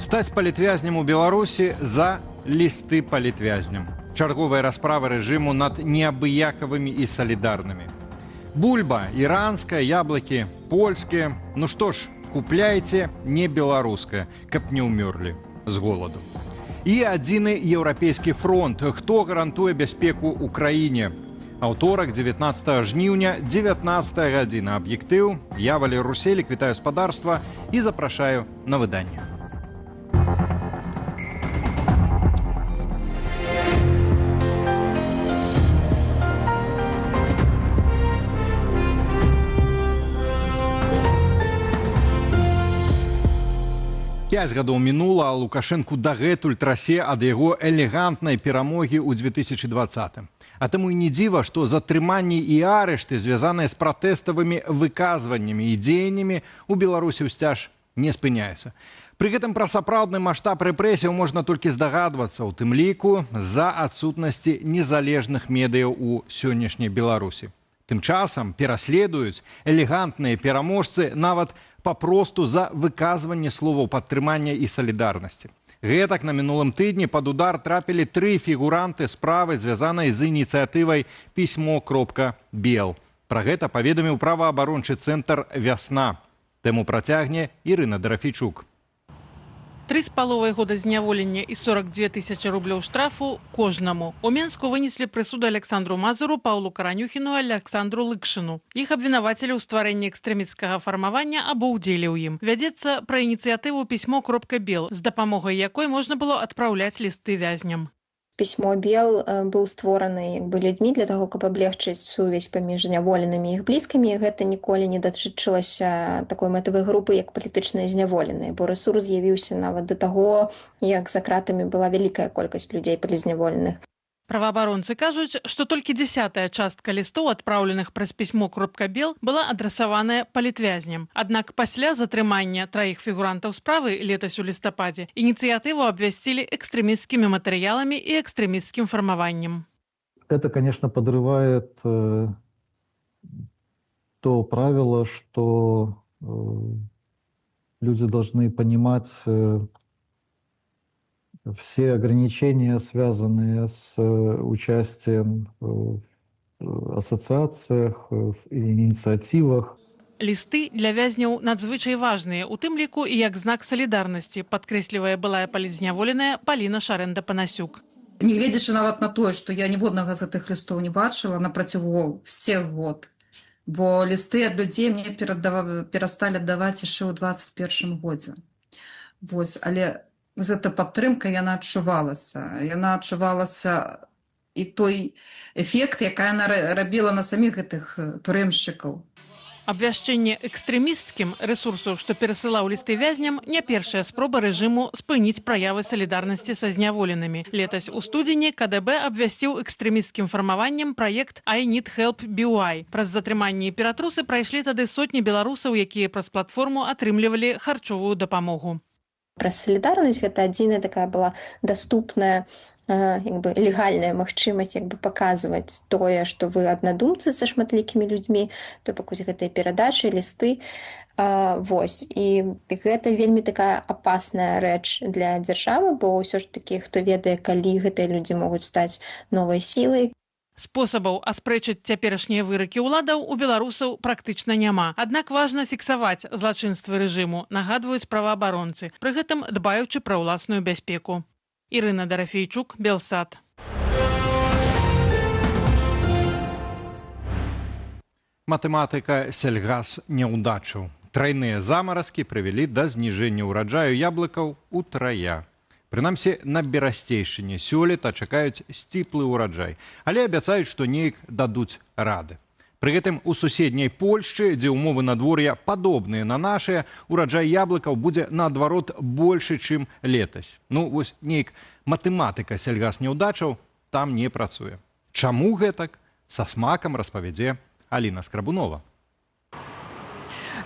Стаць палітвязням у Беларусі за лісты палітвязням. Чарговая расправа рэжыму над неабыякавымі і салідарнымі. Бульба, іранская, яблыкі, польскія. Ну што ж, купляйце не беларускае, каб не ўмёрлі з голаду. І адзіны еўрапейскі фронт. Хто гарантуе бяспеку ўкраіне? Аўторак, 19 жніўня, 19 гадзіна. Аб'ектыў. Я, Валер Руселік, вітаю спадарства і запрашаю на выданне. Пяць гадоў мінула, а Лукашэнку дагэтуль трасе ад яго элегантнай перамогі ў 2020-м. А таму і не дзіва, што затрыманні і арышты, звязаныя з пратэставымі выказваннямі і дзеяннямі, у Беларусі ўсцяж не спыняюцца. Пры гэтым пра сапраўдны маштаб рэпрэсіяў можна толькі здагадвацца, у тым ліку з-за адсутнасці незалежных медыяў у сённяшняй Беларусі. Тым часам пераследуюць элегантныя пераможцы нават папросту за выказванне словаў падтрымання і салідарнасці. Гэтак на мінулым тыдні пад удар трапілі 3 фігуранты справы, звязанай з ініцыятывай «Пісьмо.бел». Пра гэта паведаміў праваабарончы цэнтр «Вясна». Тэму працягне Ірына Дарафійчук. 3,5 года зняволення і 42 тысячи рублёў штрафу кожнаму. У Менску вынеслі прысуды Александру Мазуру, Паўлу Каранюхіну і Александру Лыкшыну. Іх абвінавацілі ў стварэнні экстрэмісцкага фармавання або ўдзеле ў ім. Вядзецца пра ініцыятыву «Пісьмо.бел», з дапамогай якой можна было адпраўляць лісты вязням. «Пісьмо.бел» быў створаны людзьмі для таго, каб аблегчыць сувязь паміж зняволенымі і іх блізкімі. Гэта ніколі не датычылася такой мэтавай групы, як палітычныя зняволеныя, бо рэсурс з'явіўся нават да таго, як за кратамі была вялікая колькасць людзей палізняволеных. Праваабаронцы кажуць, што толькі 10-я частка лістоў, адпраўленых праз «Пісьмо.бел», была адрасаваная палітвязням. Аднак пасля затрымання 3 фігурантаў справы летась у лістападзе ініцыятыву абвясцілі экстрэмісцкімі матэрыяламі і экстремистским формованием. Это, конечно, подрывает то правило, что люди должны понимать все ограничения, связанные с участием в ассоциациях, в инициативах. Лісты для вязняў надзвычай важныя, у тым ліку і як знак салідарнасці, падкрэслівае былая палітзняволеная Паліна Шарэнда-Панасюк. Нягледзячы нават на тое, што я ніводнага з гэтых лістоў не бачыла на працягу всех год, бо лісты ад людзей мне перасталі аддаваць яшчэ ў 21 годзе. Вось, але гэта падтрымка, яна адчувалася. Яна адчувалася і той эфект, якая яна рабіла на саміх гэтых турэмшчыкаў. Абвяшчэнне экстрэмісцкім рэсурсу, што перасылаў лісты вязням, не першая спроба рэжыму спыніць праявы салідарнасці са зняволенымі. Летась у студзені КДБ абвясціў экстрэмісцкім фармаваннем праект «I need help BY». Праз затрыманне і ператрусы прайшлі тады сотні беларусаў, якія праз платформу атрымлівалі харчовую дапамогу. Праз салідарнасць гэта адзіная такая была даступная, легальная магчымасць паказваць тое, што вы аднадумцы са шматлікімі людзьмі, то бок гэтыя перадачы, лісты. Вось. І гэта вельмі такая апасная рэч для дзяржавы, бо ўсё ж такі, хто ведае, калі гэтыя людзі могуць стаць новай сілай. Спосабаў аспрэчыць цяперашнія выракі ўладаў у беларусаў практычна няма. Аднак важна фіксаваць злачынствы рэжыму, нагадваюць праваабаронцы, пры гэтым дбаючы пра ўласную бяспеку. Ірына Дарафійчук, Белсат. Матэматыка сельгас няўдачаў. Трайныя замаразкі прывялі да зніжэння ўраджаю яблыкаў утрая. Прынамсі, на Берасцейшчыне сёлета чакаюць сціплы ўраджай, але абяцаюць, што неяк дадуць рады. Пры гэтым у суседняй Польшчы, дзе ўмовы надвор'я падобныя на нашыя, ураджай яблыкаў будзе наадварот большы, чым летась. Ну, вось неяк матэматыка сельгас няўдачаў там не працуе. Чаму гэтак? Са смакам распавядзе Аліна Скрабунова.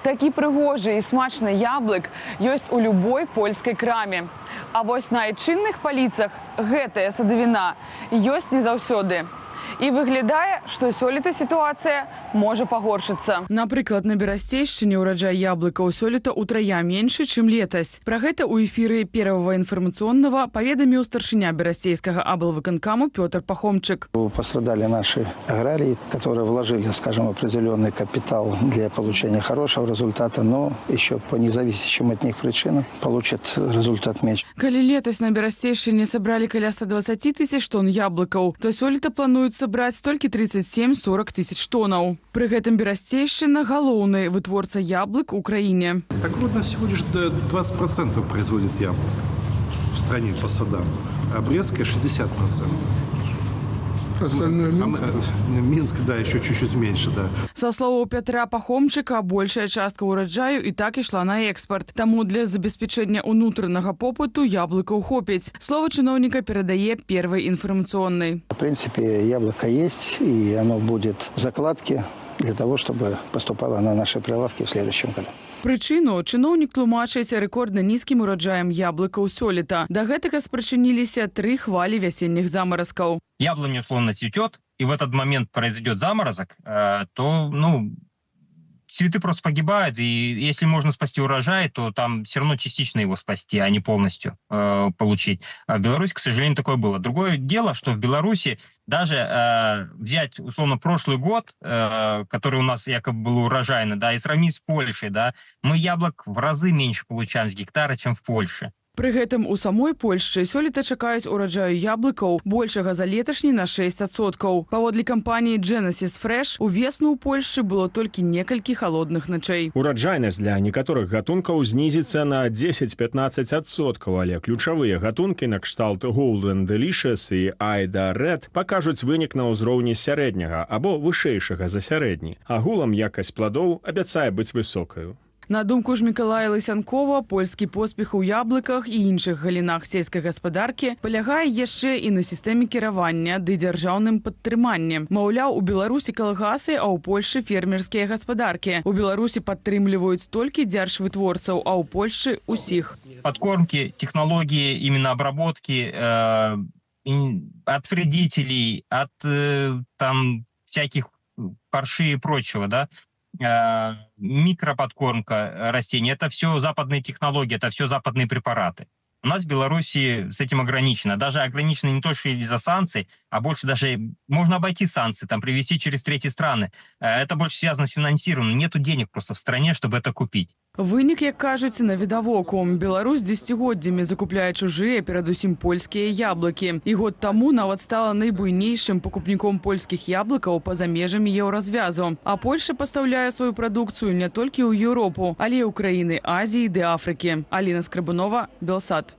Такі прыгожы і смачны яблык ёсць у любой польскай краме. А вось на айчынных паліцах гэтая садавіна ёсць не заўсёды. І выглядае, што сёлета сітуацыя можа пагоршыцца. Напрыклад, на Берасцейшчыне ўраджай яблыкаў сёлета ўтрая меншы, чым летась. Пра гэта ў эфіры Первого информационного паведаміў старшыня Берасцейскага аблвыканкаму Пётр Пахомчык. Пострадали наши аграрии, которые вложили, скажем, определенный капитал для получения хорошего результата, но еще по независящим от них причинам получат результат меньше. Калі летась на Берасцейшчыне сабралі каля 120 тысяч тонн яблыкаў, то сёлета плануюць сабраць толькі 37-40 тысяч тоннаў. Пры гэтым Берасцейшчына галоўны вытворца яблык у краіне. Так вот, нас всего лишь 20% производит яблок в стране по садам, а Брестская 60%. Остальное Минск? Минск, да, еще чуть-чуть меньше, да. Со словаў Пятра Пахомчыка, большая частка ўраджаю і так ішла на экспорт. Таму для забеспячэння ўнутранага попыту яблыкаў хопіць. Слово чыноўніка перадае Первый информационный. В принципе, яблоко есть, и оно будет в закладке для того, чтобы поступало на наши прилавки в следующем году. Прычыну чыноўнік тлумачыць рэкордна нізкім ураджаем яблыкаў сёлета. Да гэтага спрычыніліся 3 хвалі вясенних заморозкаў. Яблоня условно цветет, и в этот момент произойдет заморозок, то, цветы просто погибают, и если можно спасти урожай, то там все равно частично его спасти, а не полностью получить. А в Беларуси, к сожалению, такое было. Другое дело, что в Беларуси даже взять, условно, прошлый год, который у нас якобы был урожайный, да, и сравнить с Польшей, да, мы яблок в разы меньше получаем с гектара, чем в Польше. Пры гэтым у самой Польшчы сёлета чакаюць ураджаю яблыкаў большага за леташні на 6%. Паводле кампаніі Genesis Fresh увесну ў Польшчы было толькі некалькі халодных начэй. Ураджайнасць для некаторых гатункаў знізіцца на 10-15%, але ключавыя гатункі на кшталт Golden Delicious і Aida Red пакажуць вынік на ўзроўні сярэдняга або вышэйшага за сярэдні. Агулам якасць пладоў абяцае быць высокаю. На думку ж Мікалая Лысянкова, польскі поспех у яблыках і іншых галінах сельскай гаспадаркі палягае яшчэ і на сістэме кіравання ды дзяржаўным падтрыманні. Маўляў, у Беларусі калгасы, а ў Польшы фермерскія гаспадаркі. У Беларусі падтрымліваюць толькі дзяржвытворцаў, а ў Польшчы усіх. Подкормки, технологии именно обработки от вредителей, от там всяких парши и прочего, да, микроподкормка растений, это все западные технологии, это все западные препараты. У нас в Беларуси с этим ограничено. Даже ограничено не то, что из-за санкций, а больше даже можно обойти санкции, там, привезти через третьи страны. Это больше связано с финансированием. Нету денег просто в стране, чтобы это купить. Вынік, як кажуць, навідавоку. Беларусь дзесяцігоддзямі закупляе чужыя, перадусім польскія яблыкі. І год таму нават стала найбуйнейшым пакупніком польскіх яблыкаў па-за межамі еўразвязу. А Польша пастаўляе сваю прадукцыю не толькі ў Еўропу, але і ў краіны Азіі ды Афрыкі. Аліна Скрабунова, Белсат.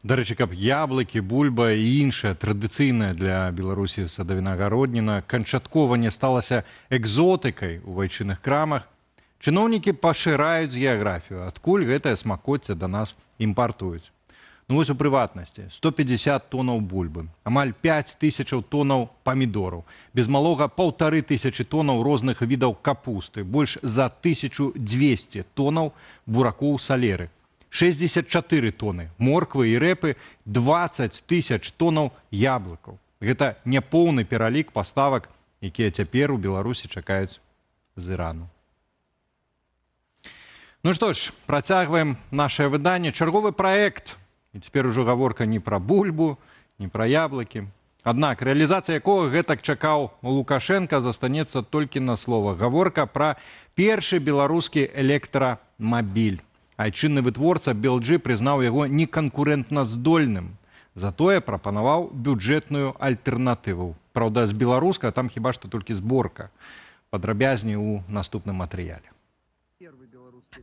Да рэчы, каб яблыкі, бульба і іншая традыцыйная для Беларусі садавіна-гародніна канчаткова не сталася экзотыкай у айчынных крамах, чыноўнікі пашыраюць геаграфію, адкуль гэтае смакоцце да нас імпартуюць. Ну вось у прыватнасці 150 тоннаў бульбы, амаль 5000 тоннаў памідораў, без малога 1500 тоннаў розных відаў капусты, больш за 1200 тоннаў буракоў салеры, 64 тоны морквы і рэпы, 20 000 тонаў яблыкаў. Гэта няпоўны пералік паставак, якія цяпер у Беларусі чакаюць з Ірану. Ну што ж, працягваем нашае выданне. Чарговы праект. І цяпер ужо гаворка не пра бульбу, не пра яблыкі. Аднак рэалізацыя якога гэтак чакаў Лукашенка застанецца толькі на слова. Гаворка пра першы беларускі электрамабіль. Айчынны вытворца BLG прызнаў яго неканкурэнтна здольным. Затое прапанаваў бюджэтную альтэрнатыву. Праўда, з беларуска там хіба што толькі зборка. Падрабязней у наступным матэрыяле.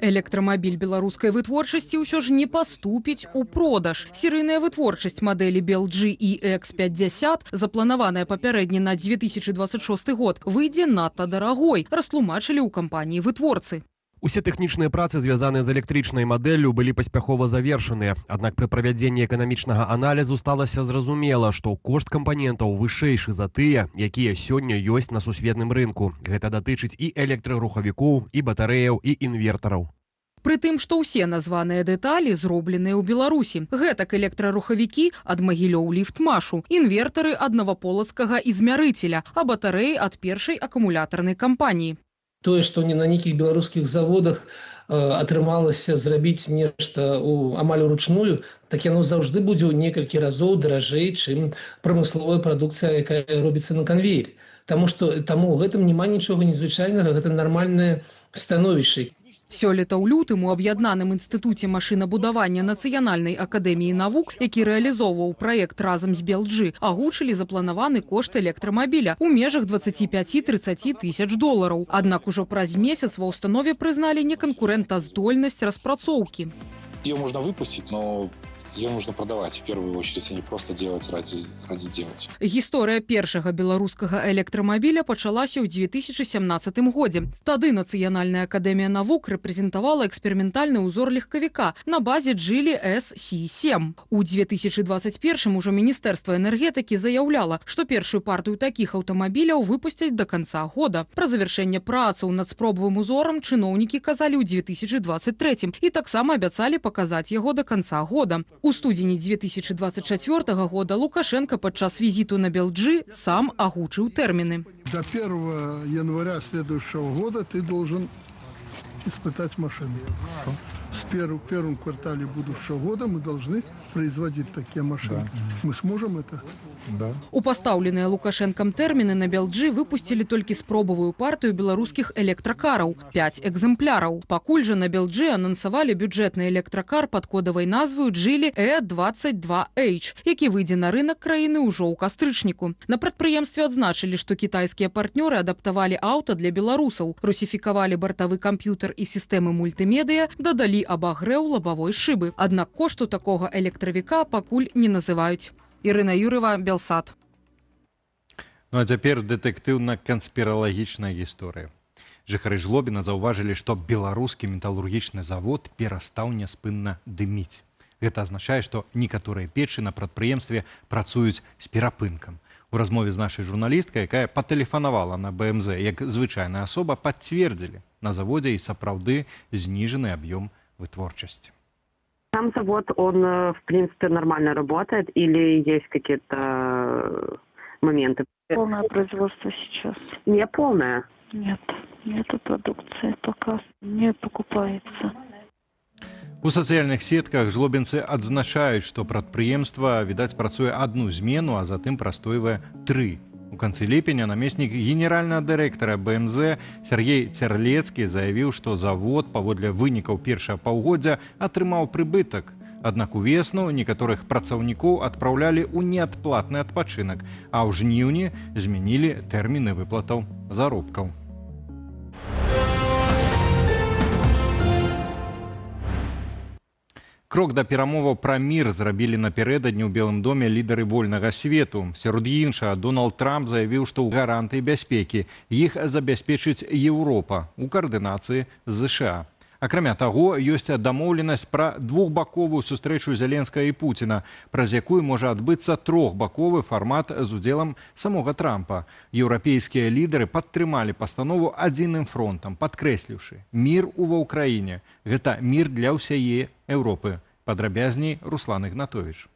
Электрамабіль беларускай вытворчасці ўсё ж не паступіць у продаж. Серыйная вытворчасць мадэлі BLG EX50, запланаваная папярэдне на 2026 год, выйдзе надта дарагой, растлумачылі ў кампаніі вытворцы. Усе тэхнічныя працы, звязаныя з электрычнай мадэллю, былі паспяхова завершаныя. Аднак пры правядзенні эканамічнага аналізу сталася зразумела, што кошт кампанентаў вышэйшы за тыя, якія сёння ёсць на сусветным рынку. Гэта датычыць і электрарухавікоў, і батарэяў, і інвертараў. Прытым, што ўсе названыя дэталі зробленыя ў Беларусі. Гэтак электрарухавікі ад Магілёў Ліфтмашу, інвертары ад Наваполацкага ізмярыцеля, а батарэі ад першай акумулятарнай кампаніі. Тое, што не на нейкіх беларускіх заводах атрымалася зрабіць нешта амаль уручную, так яно заўжды будзе ў некалькі разоў даражэй, чым прамысловая прадукцыя, якая робіцца на канвееры. Таму ў гэтым няма нічога незвычайнага, гэта нармальнае становішча. Сёлета ў лютым у аб'яднаным інстытуце машынабудавання Нацыянальнай акадэміі навук, які рэалізоўваў праект разам з BLG, агучылі запланаваны кошт электрамабіля ў межах 25-30 тысяч долараў. Аднак ужо праз месяц ва ўстанове прызналі неканкурэнтаздольнасць распрацоўкі. Ее можно выпустить, но ее нужно продавать в первую очередь, а не просто делать ради делать. Гісторыя першага беларускага электрамабіля пачалася ў 2017 годзе. Тады Нацыянальная акадэмія навук рэпрэзентавала эксперыментальны ўзор легкавіка на базе Geely SC7. У 2021 ужо Міністэрства энергетыкі заяўляла, што першую партыю такіх аўтамабіляў выпусцяць да канца года. Пра завяршэнне працаў над спробавым узорам чыноўнікі казалі ў 2023 і таксама абяцалі паказаць яго да канца года. У студзені 2024 года Лукашенко падчас візіту на BLG сам агучыў тэрміны. До 1 января следующего года ты должен испытать машину. В первом квартале будущего года мы должны производить такие машины. Мы сможем это? Да. У пастаўленыя Лукашэнкам тэрміны на BLG выпусцілі толькі спробавую партыю беларускіх электракараў – 5 экземпляраў. Пакуль жа на BLG анансавалі бюджэтны электракар пад кодавай назваю Geely E22H, які выйдзе на рынак краіны ўжо ў кастрычніку. На прадпрыемстве адзначылі, што кітайскія партнёры адаптавалі аўта для беларусаў, русіфікавалі бартавы камп'ютар і сістэмы мультымедыя, дадалі абагрэў лабавой шыбы. Аднак кошту такога электравіка пакуль не называюць. Ірына Юрыва, Белсат. Ну а цяпер дэтэктыўна-канспіралагічная гісторыя. Жыхары Жлобіна заўважылі, што беларускі металургічны завод перастаў няспынна дыміць. Гэта азначае, што некаторыя печы на прадпрыемстве працуюць з перапынкам. У размове з нашай журналісткай, якая патэлефанавала на БМЗ як звычайная асоба, пацвердзілі, на заводзе і сапраўды зніжаны аб'ём вытворчасці. Сам завод, он, в принципе, нормально работает или есть какие-то моменты? Полное производство сейчас. Не полное? Нет, нету продукции пока, не покупается. У сацыяльных сетках жлобінцы адзначаюць, што прадпрыемства, відаць, працуе адну змену, а затым прастойвае 3. У канцы ліпеня намеснік генеральнага дырэктара БМЗ Сергей Цярлецкі заявіў, што завод паводле вынікаў першага паўгоддзя атрымаў прыбытак. Аднак увесну некаторых працаўнікоў адпраўлялі ў неадплатны адпачынак, а ў жніўні змянілі тэрміны выплатаў заробкаў. Крок да перамоваў пра мір зрабілі напярэдадні ў Белым доме лідары вольнага свету. Сярод іншага, Дональд Трамп заявіў, што ў гарантыі бяспекі іх забяспечыць Еўропа ў каардынацыі з ЗША. Акрамя таго, ёсць дамоўленасць пра двухбаковую сустрэчу Зеленскага і Пуціна, праз якую можа адбыцца трохбаковы фармат з удзелам самога Трампа. Еўрапейскія лідары падтрымалі пастанову адзіным фронтам, падкрэсліўшы: мір ува ўкраіне – гэта мір для ўсяе Еўропы. Падрабязней Руслан Ігнатовіч.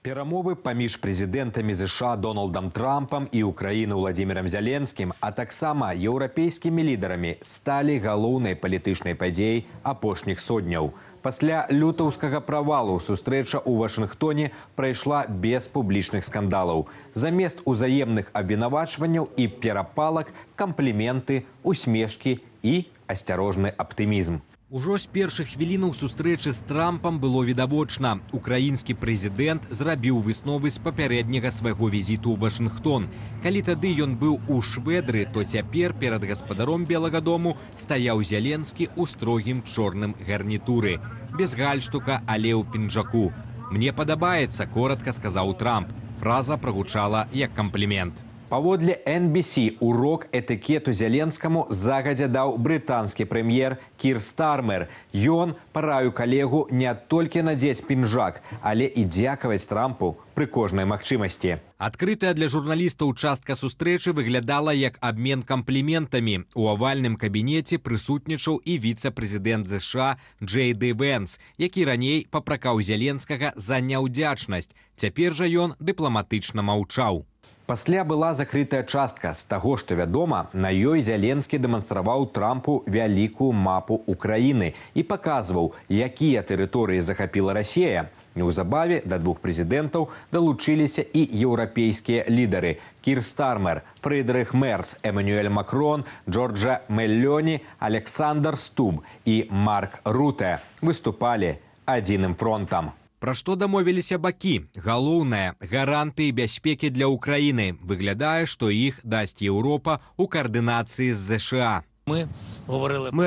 Перамовы паміж прэзідэнтамі ЗША Дональдам Трампам і Украіны Владзімірам Зяленскім, а таксама еўрапейскімі лідарамі сталі галоўнай палітычнай падзеяй апошніх сотняў. Пасля лютаўскага правалу сустрэча ў Вашынгтоне прайшла без публічных скандалаў. Замест узаемных абвінавачванняў і перапалак кампліменты, усмешкі і асцярожны аптымізм. Ужо з першых хвілінаў сустрэчы з Трампам было відавочна. Украінскі прэзідэнт зрабіў высновы з папярэдняга свайго візіту ў Вашынгтон. Калі тады ён быў у Шведры, то цяпер перад гаспадаром Белага дому стаяў Зеленскі ў строгім чорным гарнітуры. Без гальштука, але ў пінжаку. «Мне падабаецца», – коротка сказаў Трамп. Фраза прагучала як камплімент. Паводле NBC урок этыкету Зеленскаму загадзя даў брытанскі прэм'ер Кір Стармер. Ён параіў калегу не толькі надзець пінжак, але і дзякаваць Трампу пры кожнай магчымасці. Адкрытая для журналістаў частка сустрэчы выглядала як абмен кампліментамі. У авальным кабінеце прысутнічаў і віцэ-прэзідэнт ЗША Джей Ді Вэнс, які раней папракаў Зеленскага за няўдзячнасць. Цяпер жа ён дыпламатычна маўчаў. Пасля была закрытая частка. З таго, што вядома, на ёй Зеленскі дэманстраваў Трампу вялікую мапу Украіны і паказваў, якія тэрыторыі захапіла Расія. Неўзабаве да двух прэзідэнтаў далучыліся і еўрапейскія лідары Кір Стармер, Фрыдрых Мерц, Эмануэль Макрон, Джорджа Меллёні, Александр Стуб і Марк Руте выступалі адзіным фронтам. Пра што дамовіліся бакі? Галоўнае – гарантыі бяспекі для Украіны. Выглядае, што іх дасць Еўропа ў каардынацыі з ЗША. Мы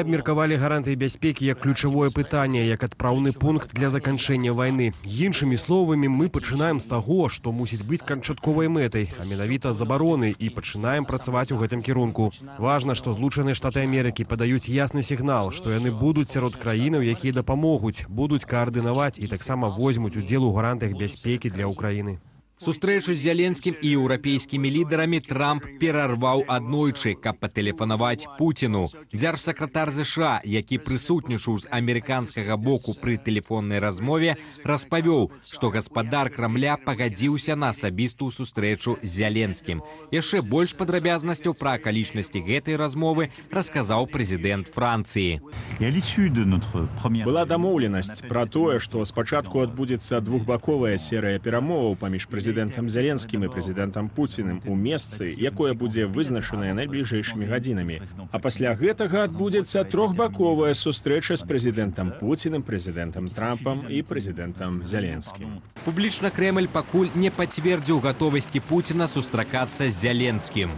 абмеркавалі гарантыі бяспекі як ключавое пытанне, як адпраўны пункт для заканчэння вайны. Іншымі словамі, мы пачынаем з таго, што мусіць быць канчатковай мэтай, а менавіта з абароны, і пачынаем працаваць у гэтым кірунку. Важна, што Злучаныя Штаты Амерыкі падаюць ясны сігнал, што яны будуць сярод краінаў, якія дапамогуць, будуць каардынаваць і таксама возьмуць удзел у гарантыях бяспекі для Украіны. Сустрэчу з Зеленскім і еўрапейскімі лідарамі Трамп перарваў аднойчы, каб патэлефанаваць Пуціну. Дзяржсакратар ЗША, які прысутнічаў з амерыканскага боку пры тэлефоннай размове, распавёў, што гаспадар Крамля пагадзіўся на асабістую сустрэчу з Зеленскім. Яшчэ больш падрабязнасцяў пра акалічнасці гэтай размовы расказаў прэзідэнт Францыі. Была дамоўленасць пра тое, што спачатку адбудзецца двухбаковая серыя перамоваў паміж прэзідэнтам Зеленскім і прэзідэнтам Пуціным у месцы, якое будзе вызначанае найбліжэйшымі гадзінамі. А пасля гэтага адбудзецца трохбаковая сустрэча з прэзідэнтам Пуціным, прэзідэнтам Трампам і прэзідэнтам Зеленскім. Публічна Крэмль пакуль не пацвердзіў гатовасці Пуціна сустракацца з Зеленскім.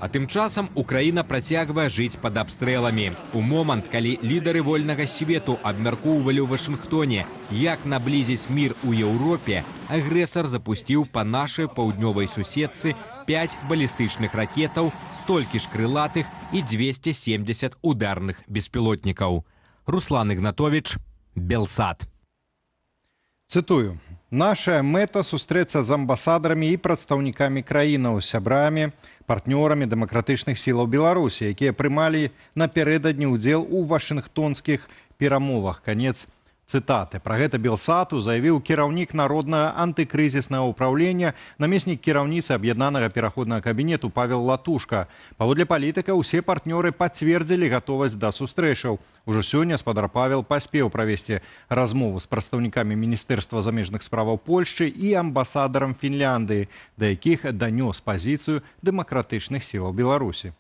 А тым часам Украіна працягвае жыць пад абстрэламі. У момант, калі лідары вольнага свету абмяркоўвалі ў Вашынгтоне, як наблізіць мір у Еўропе, агрэсар запусціў па нашай паўднёвай суседцы 5 балістычных ракетаў, столькі ж крылатых і 270 ударных беспілотнікаў. Руслан Ігнатовіч, Белсат. Цытую. Наша мэта сустрэцца з амбасадарамі і прадстаўнікамі краінаў, сябрамі, партнёрамі дэмакратычных сілаў Беларусі, якія прымалі напярэдадні ўдзел у вашынгтонскіх перамовах. Канец цытаты. Пра гэта Белсату заявіў кіраўнік народнага антыкрызіснага ўпраўлення, намеснік кіраўніцы аб'яднанага пераходнага кабінету Павел Латушка. Паводле палітыка, усе партнёры пацвердзілі гатовасць да сустрэчаў. Ужо сёння спадар Павел паспеў правесці размову з прадстаўнікамі Міністэрства замежных справаў Польшчы і амбасадарам Фінляндыі, да якіх данёс пазіцыю дэмакратычных сілаў Беларусі.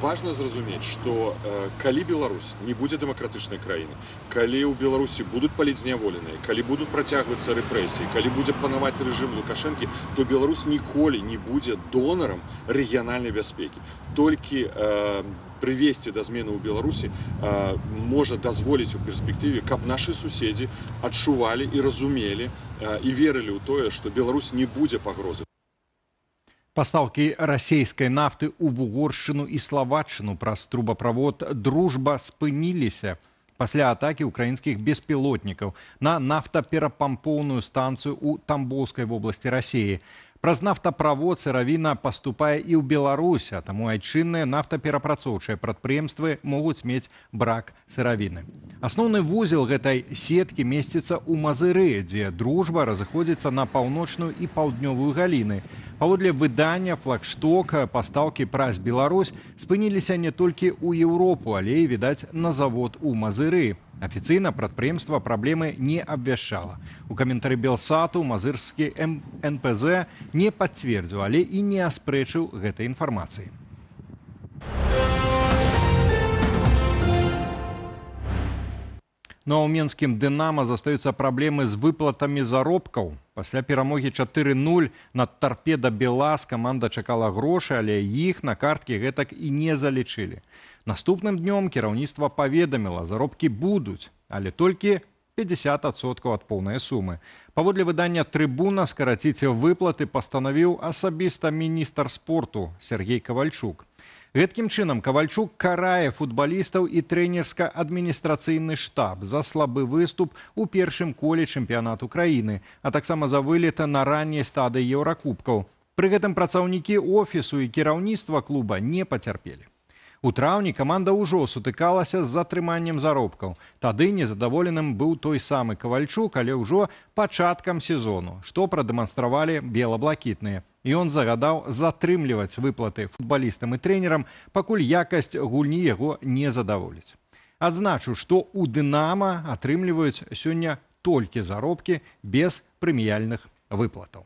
Важна зразумець, што калі Беларусь не будзе дэмакратычнай краіны, калі ў Беларусі будуць паліць зняволеныя, калі будуць працягвацца рэпрэсіі, калі будзе панаваць рэжым Лукашэнкі, то Беларусь ніколі не будзе донарам рэгіянальнай бяспекі. Толькі прывесці да змены ў Беларусі можа дазволіць у перспектыве, каб нашы суседзі адчувалі і разумелі і верылі ў тое, што Беларусь не будзе пагрозы. Пастаўкі расійскай нафты ў Угоршчыну і Славаччыну праз трубаправод «Дружба» спыніліся пасля атакі ўкраінскіх беспілотнікаў на нафтаперапампоўную станцыю ў Тамбоўскай вобласці Расіі. Праз нафтаправод сыравіна паступае і ў Беларусь, а таму айчынныя нафтаперапрацоўчыя прадпрыемствы могуць мець брак сыравіны. Асноўны вузел гэтай сеткі месціцца ў Мазыры, дзе «Дружба» разыходзіцца на паўночную і паўднёвую галіны. Паводле выдання «Флагшток» пастаўкі праз Беларусь спыніліся не толькі ў Еўропу, але і, відаць, на завод у Мазыры. Афіцыйна прадпрыемства праблемы не абвяшчала. У каментары Белсату мазырскі НПЗ не пацвердзіў, але і не аспрэчыў гэтай інфармацыі. Ну а ў менскім «Дынама» застаюцца праблемы з выплатамі заробкаў. Пасля перамогі 4-0 над «Торпеда Белас» каманда чакала грошы, але іх на карткі гэтак і не залічылі. Наступным днём кіраўніцтва паведаміла, заробкі будуць, але толькі 50% ад поўнай сумы. Паводле выдання «Трыбуна» скараціць выплаты пастанавіў асабіста міністр спорту Сергей Кавальчук. Гэткім чынам Кавальчук карае футбалістаў і трэнерска-адміністрацыйны штаб за слабы выступ у першым коле чэмпіянату краіны, а таксама за вылета на ранняй стадыі еўракубкаў. Пры гэтым працаўнікі офісу і кіраўніцтва клуба не пацярпелі. У траўні каманда ўжо сутыкалася з затрыманнем заробкаў. Тады незадаволеным быў той самы Кавальчук, але ўжо пачаткам сезону, што прадэманстравалі бела-блакітныя. І ён загадаў затрымліваць выплаты футбалістам і трэнерам, пакуль якасць гульні яго не задаволіць. Адзначу, што ў «Дынама» атрымліваюць сёння толькі заробкі без прэміяльных выплатаў.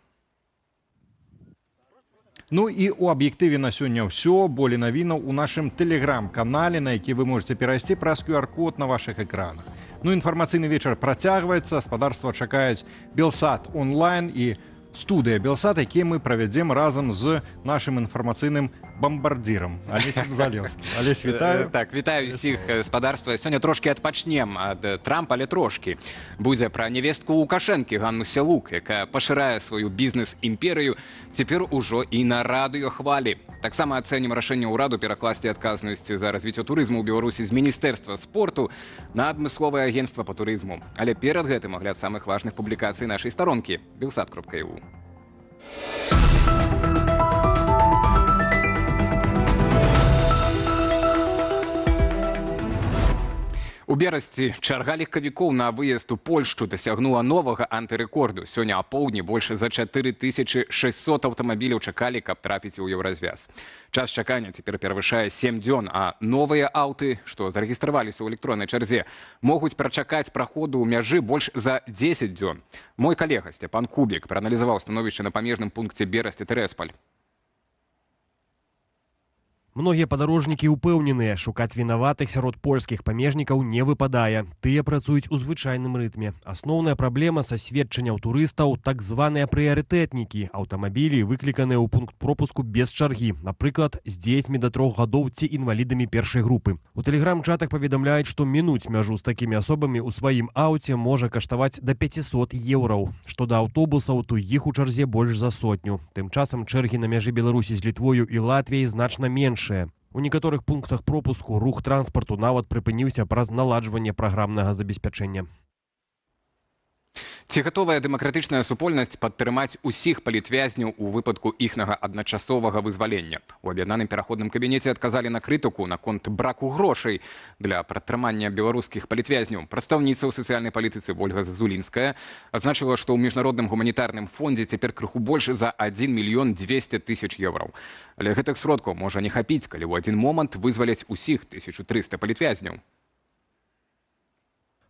Ну і у аб'ектыве на сёння ўсё. Болей навінаў у нашым тэлеграм-канале, на які вы можете перайсці праз QR-код на вашых экранах. Ну, інфармацыйны вечар працягваецца. Спадарства чакаюць Белсат онлайн і студыя Белсат, якія мы правядзем разам з нашым інфармацыйным бомбардзірам Алесем Залеўскім. Алесь, вітаю. Так, вітаю ўсіх, спадарства. Сёння трошкі адпачнем ад Трампа, але трошкі. Будзе пра невестку Лукашэнкі Ганну Сялук, якая пашырае сваю бізнес-імперыю цяпер ужо і на радыёхвалі. Таксама ацэнім рашэнне ўраду перакласці адказнасць за развіццё турызму ў Беларусі з міністэрства спорту на адмысловае агенцтва па турызму. Але перад гэтым агляд самых важных публікацый нашай старонкі Белсат.eu. У берасці чарга легкавікоў на выезд у Польшчу дасягнула новага антырэкорду. Сёння апоўдні больш за 4600 аўтамабіляў чакалі, каб трапіць у еўразвяз. Час чакання цяпер перавышае 7 дзён, а новыя аўты, што зарэгістраваліся ў электроннай чарзе, могуць прачакаць праходу ў мяжы больш за 10 дзён. Мой калега Сцяпан Кубік прааналізаваў становішча на памежным пункце Берасць-Тэрэсполь. Многія падарожнікі ўпэўненыя, шукаць вінаватых сярод польскіх памежнікаў не выпадае. Тыя працуюць у звычайным рытме. Асноўная праблема са сведчанняў турыстаў – так званыя прыярытэтнікі. Аўтамабілі выкліканыя ў пункт пропуску без чаргі. Напрыклад, з дзецьмі да 3 гадоў ці інвалідамі першай групы. У тэлеграм-чатах паведамляюць, што мінуць мяжу з такімі асобамі ў сваім аўце можа каштаваць да 500 еўраў. Што да аўтобусаў, то іх у чарзе больш за 100. Тым часам чэргі на мяжы Беларусі з Літвою і Латвіяй значна менш. У некаторых пунктах пропуску рух транспарту нават прыпыніўся праз наладжванне праграмнага забеспячэння. Ці гатовая дэмакратычная супольнасць падтрымаць усіх палітвязняў у выпадку іхнага адначасовага вызвалення? У аб'яднаным пераходным кабінеце адказалі на крытыку наконт браку грошай для пратрымання беларускіх палітвязняў. Прадстаўніца ў сацыяльнай палітыцы Ольга Зазулінская адзначыла, што ў міжнародным гуманітарным фондзе цяпер крыху больш за 1 мільён 200 тысяч еўраў. Але гэтых сродкаў можа не хапіць, калі ў адзін момант вызваляць усіх 1300 палітвязняў.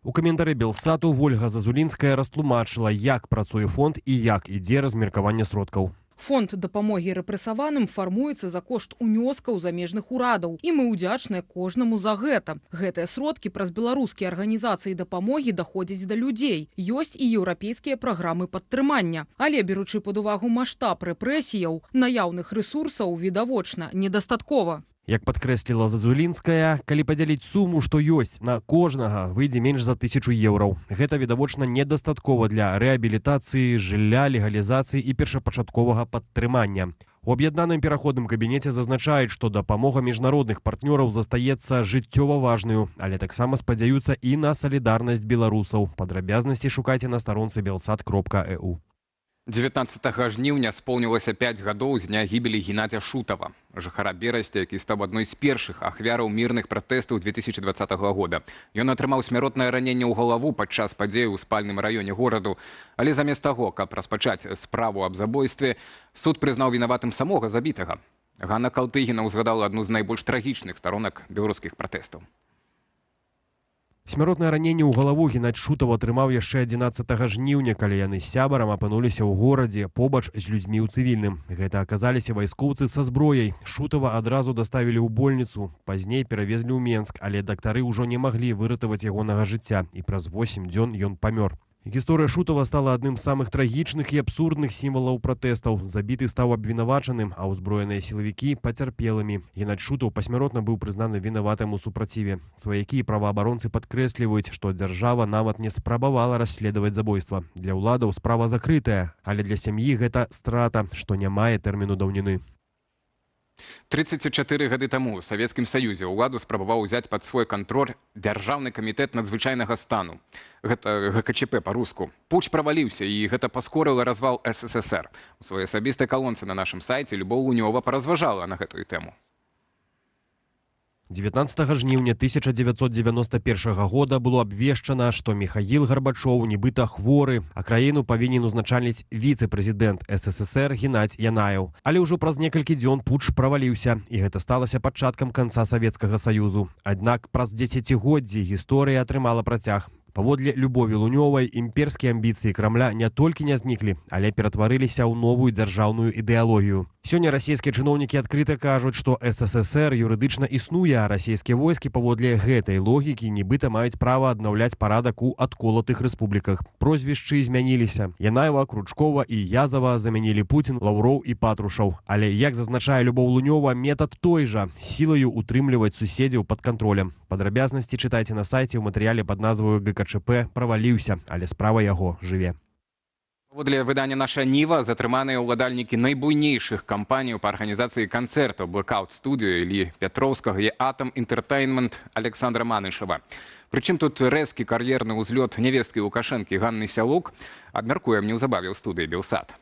У каментары Белсату Ольга Зазулінская растлумачыла, як працуе фонд і як ідзе размеркаванне сродкаў. Фонд дапамогі рэпрэсаваным фармуецца за кошт унёскаў замежных урадаў. І мы ўдзячныя кожнаму за гэта. Гэтыя сродкі праз беларускія арганізацыі дапамогі даходзяць да людзей. Ёсць і еўрапейскія праграмы падтрымання. Але, беручы пад увагу маштаб рэпрэсіяў, наяўных рэсурсаў відавочна недастаткова. Як падкрэсліла Зазулінская, калі падзяліць суму, што ёсць на кожнага, выйдзе менш за 1000 еўраў. Гэта відавочна недастаткова для рэабілітацыі, жылля, легалізацыі і першапачатковага падтрымання. У аб'яднаным пераходным кабінеце зазначаюць, што дапамога міжнародных партнёраў застаецца жыццёва важнаю, але таксама спадзяюцца і на салідарнасць беларусаў. Падрабязнасці шукайце на старонцы belсat.eu. 19 жніўня споўнілася 5 гадоў з дня гібелі Геннадзя Шутава, жыхара Берасця, які стаў адной з першых ахвяраў мірных пратэстаў 2020 года. Ён атрымаў смяротнае раненне ў галаву падчас падзеі ў спальным раёне гораду, але замест таго, каб распачаць справу аб забойстве, суд прызнаў вінаватым самога забітага. Ганна Калтыгіна ўзгадала адну з найбольш трагічных старонак беларускіх пратэстаў. Смяротнае раненне ў галаву Геннадзь Шутаў атрымаў яшчэ 11 жніўня, калі яны з сябарам апынуліся ў горадзе побач з людзьмі ў цывільным. Гэта аказаліся вайскоўцы са зброяй. Шутава адразу даставілі ў больніцу, пазней перавезлі ў Менск, але дактары ўжо не маглі выратаваць ягонага жыцця, і праз 8 дзён ён памёр. Гісторыя Шутова стала адным з самых трагічных і абсурдных сімвалаў пратэстаў. Забіты стаў абвінавачаным, а ўзброеныя сілавікі пацярпелымі. Геннадзь Шутаў пасмяротна быў прызнаны вінаватым у супраціве. Сваякі і праваабаронцы падкрэсліваюць, што дзяржава нават не спрабавала расследаваць забойства. Для ўладаў справа закрытая, але для сям'і гэта страта, што не мае тэрміну даўніны. 34 гады таму ў Савецкім Саюзе ўладу спрабаваў узяць пад свой кантроль Дзяржаўны камітэт надзвычайнага стану. Гэта ГКЧП па-руску. Путч праваліўся, і гэта паскорыла развал СССР. У сваёй асабістай калонцы на нашым сайце Любоў Лунёва паразважала на гэтую тэму. 19 жніўня 1991 года было абвешчана, што Міхаіл Гарбачоў нібыта хворы, а краіну павінен узначальніць віцэ-прэзідэнт СССР Геннадзь Янаеў. Але ўжо праз некалькі дзён путч праваліўся, і гэта сталася пачаткам канца Савецкага Саюзу. Аднак праз дзесяцігоддзі гісторыя атрымала працяг. Паводле Любові Лунёвай, імперскія амбіцыі Крамля не толькі не зніклі, але ператварыліся ў новую дзяржаўную ідэалогію. Сёння расійскія чыноўнікі адкрыта кажуць, што СССР юрыдычна існуе, а расійскія войскі паводле гэтай логікі нібыта маюць права аднаўляць парадак у адколатых рэспубліках. Прозвішчы змяніліся. Янаева, Кручкова і Язава замянілі Пуцін, Лаўроў і Патрушаў. Але, як зазначае Любоў Лунёва, метад той жа – сілаю утрымліваць суседзяў пад кантролем. Падрабязнасці чытайце на сайце ў матэрыяле пад назваю ГКЧП праваліўся, але справа яго жыве. Паводле выдання «Наша Ніва» затрыманыя ўладальнікі найбуйнейшых кампаній па арганізацыі канцэртаў Blackout Studio Іллі Пятроўскага і Atom Entertainment Александра Манышева. Прычым тут рэзкі кар'ерны ўзлёт нявесткі Лукашэнкі Ганны Сялук, абмяркуем неўзабаве ў студыі «Белсат».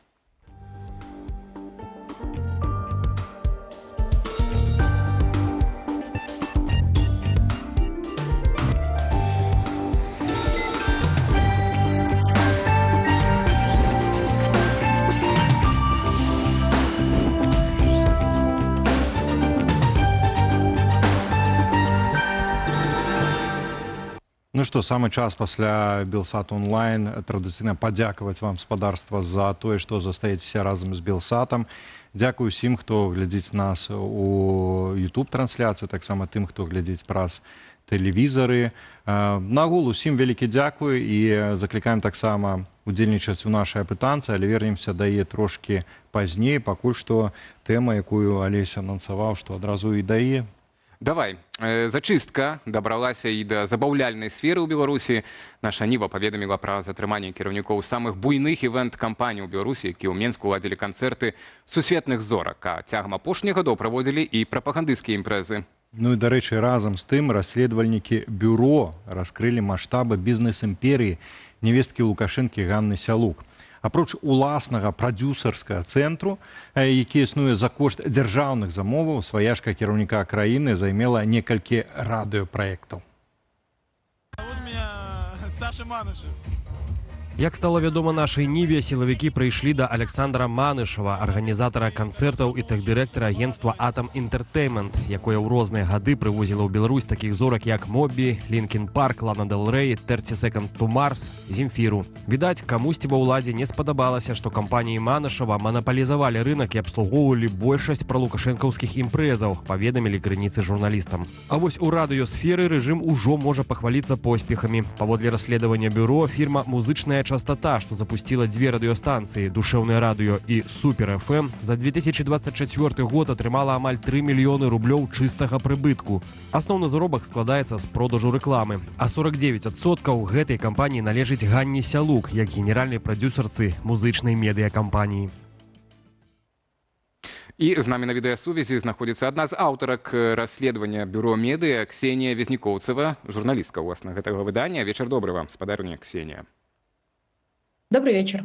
Ну што, самы час пасля Белсат онлайн традыцыйна падзякаваць вам, спадарства, за тое, што застаецеся разам з Белсатам. Дзякую усім, хто глядзіць нас у YouTube-трансляцыі, таксама тым, хто глядзіць праз тэлевізары. Нагул усім вялікі дзякуй і заклікаем таксама удзельнічаць у нашай апытанцы, але вернемся да яе трошкі пазней, пакуль што тэма, якую Алесь анансаваў, што адразу і да яе. Давай. Зачыстка дабралася і да забаўляльнай сферы ў Беларусі. Наша Ніва паведаміла пра затрыманне кіраўнікоў самых буйных івэнт-кампаній у Беларусі, якія ў Менску ладзілі канцэрты сусветных зорак, а цягам апошніх гадоў праводзілі і прапагандысцкія імпрэзы. Ну і, дарэчы, разам з тым расследавальнікі бюро раскрылі маштабы бізнес-імперіі нявесткі Лукашэнкі Ганны Сялук. Апроч уласнага прадзюсарскага цэнтру, які існуе за кошт дзяржаўных замоваў, сваяжка кіраўніка краіны займела некалькі радыёпраектаў. Саша Манышев. Як стало вядома нашай Ніве, сілавікі прыйшлі да Александра Манышева, арганізатара канцэртаў і тэхдырэктара агенцтва Atom Entertainment, якое ў розныя гады прывозіла ў Беларусь такіх зорак, як Моббі, Лінкін Парк, Лана Дэл Рэй, 30 Seconds to Mars, Земфіру. Відаць, камусьці ва ўладзе не спадабалася, што кампаніі Манышева манапалізавалі рынак і абслугоўвалі большасць пралукашэнкаўскіх імпрэзаў, паведамілі крыніцы журналістам. А вось у радыёсферы рэжым ужо можа пахваліцца поспехамі. Паводле расследавання бюро, фірма «Музычная частота», што запусціла дзве радыёстанцыі «Душэўнае радыё» і «Супер ФМ», за 2024 год атрымала амаль 3 мільёны рублёў чыстага прыбытку. Асноўны заробак складаецца з продажу рэкламы, а 49% гэтай кампаніі належыць Ганне Сялук, як генеральнай прадзюсарцы музычнай медыякампаніі. І з намі на відэасувязі знаходзіцца адна з аўтарак расследавання бюро медыя Ксенія Везнікоўцева, журналістка, уласна, гэтага выдання. Вечар добры вам, спадарня Ксенія. Добрый вечер.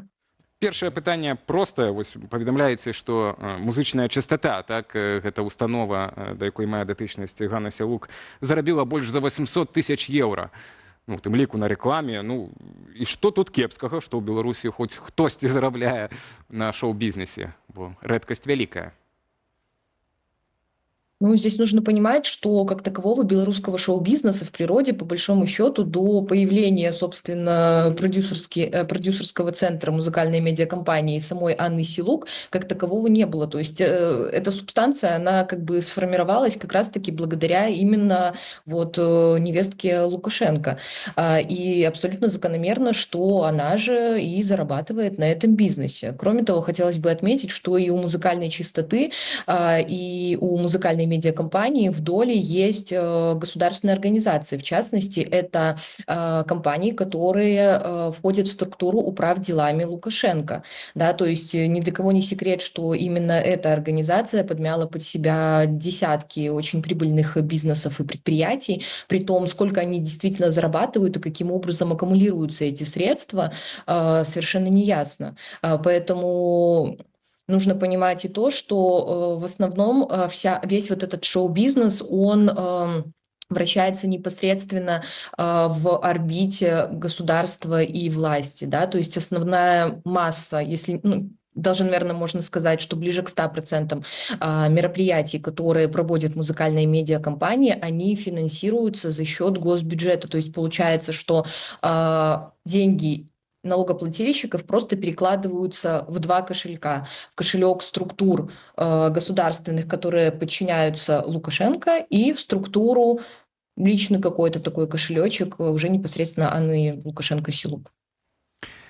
Першае пытанне простае. Вось паведамляеце, што музычная частота, так, гэта установа, да якой мае датычнасць Ганна Сялук, зарабіла больш за 800 тысяч еўра. Ну, тым ліку на рэкламе. Ну, і што тут кепскага, што ў Беларусі хоць хтосьці зарабляе на шоу-бізнесе, бо рэдкасць вялікая. Ну, здесь нужно понимать, что как такового белорусского шоу-бизнеса в природе, по большому счету, до появления, собственно, продюсерского центра музыкальной медиакомпании самой Анны Силук, как такового не было. То есть эта субстанция, она как бы сформировалась как раз-таки благодаря именно вот невестке Лукашенко. И абсолютно закономерно, что она же и зарабатывает на этом бизнесе. Кроме того, хотелось бы отметить, что и у музыкальной чистоты, и у музыкальной медиакомпании в доле есть государственные организации. В частности, это компании, которые входят в структуру управ делами Лукашенко. Да, то есть ни для кого не секрет, что именно эта организация подмяла под себя десятки очень прибыльных бизнесов и предприятий, при том, сколько они действительно зарабатывают и каким образом аккумулируются эти средства, совершенно неясно. Поэтому нужно понимать и то, что в основном весь вот этот шоу-бизнес, он вращается непосредственно в орбите государства и власти, да, то есть основная масса, если, даже, наверное, можно сказать, что ближе к 100% мероприятий, которые проводят музыкальные медиакомпании, они финансируются за счет госбюджета, то есть получается, что деньги налогоплательщиков просто перекладываются в два кошелька. В кошелек структур государственных, которые подчиняются Лукашенко, и в структуру личный какой-то такой кошелечек уже непосредственно Анны Лукашенко-Силук.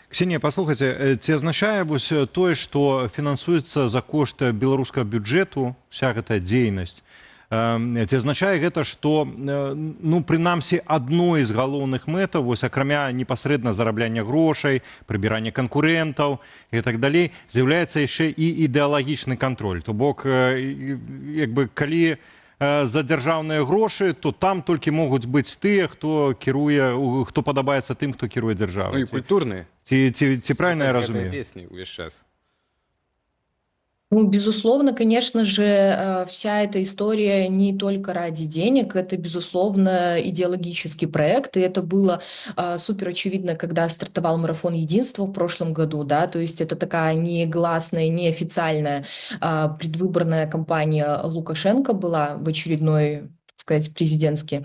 Ксенія, паслухайце, ці азначае вось тое, што фінансуецца за кошт беларускага бюджэту вся гэтая дзейнасць, ці азначае гэта, што, прынамсі, адной з галоўных мэтаў, вось акрамя непасрэдна зарабляння грошай, прыбірання канкурэнтаў і так далей, з'яўляецца яшчэ і ідэалагічны кантроль. То бок, калі за дзяржаўныя грошы, то там толькі могуць быць тыя, хто кіруе, хто падабаецца тым, хто кіруе дзяржавай. Ну і культурныя. Ці правильно я разумею? Песні увесь час. Ну, безусловно, конечно же, вся эта история не только ради денег, это, безусловно, идеологический проект, и это было супер очевидно, когда стартовал марафон единства в прошлом году, да, то есть это такая негласная, неофициальная предвыборная кампания Лукашенко была в очередной, так сказать, президентский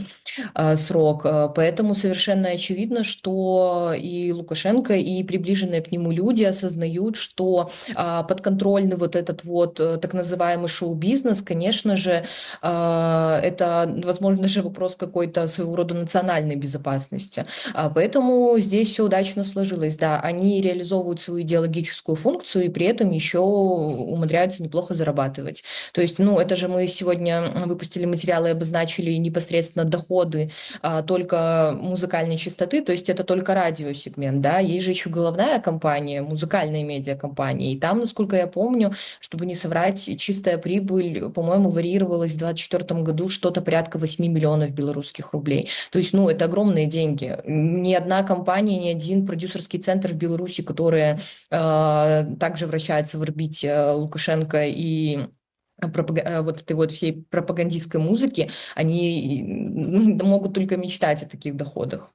срок. Поэтому совершенно очевидно, что и Лукашенко, и приближенные к нему люди осознают, что подконтрольный вот этот вот так называемый шоу-бизнес, конечно же, это, возможно, даже вопрос какой-то своего рода национальной безопасности. Поэтому здесь все удачно сложилось. Да, они реализовывают свою идеологическую функцию и при этом еще умудряются неплохо зарабатывать. То есть, это же мы сегодня выпустили материалы и обозначили непосредственно доходы только музыкальной частоты, то есть это только радиосегмент, да, есть же еще головная компания, музыкальная медиакомпания, и там, насколько я помню, чтобы не соврать, чистая прибыль, по-моему, варьировалась в 2024 году что-то порядка 8 миллионов белорусских рублей, то есть, это огромные деньги, ни одна компания, ни один продюсерский центр в Беларуси, которые также вращаются в орбите Лукашенко и вот этой вот всей пропагандистской музыки, они могут только мечтать о таких доходах.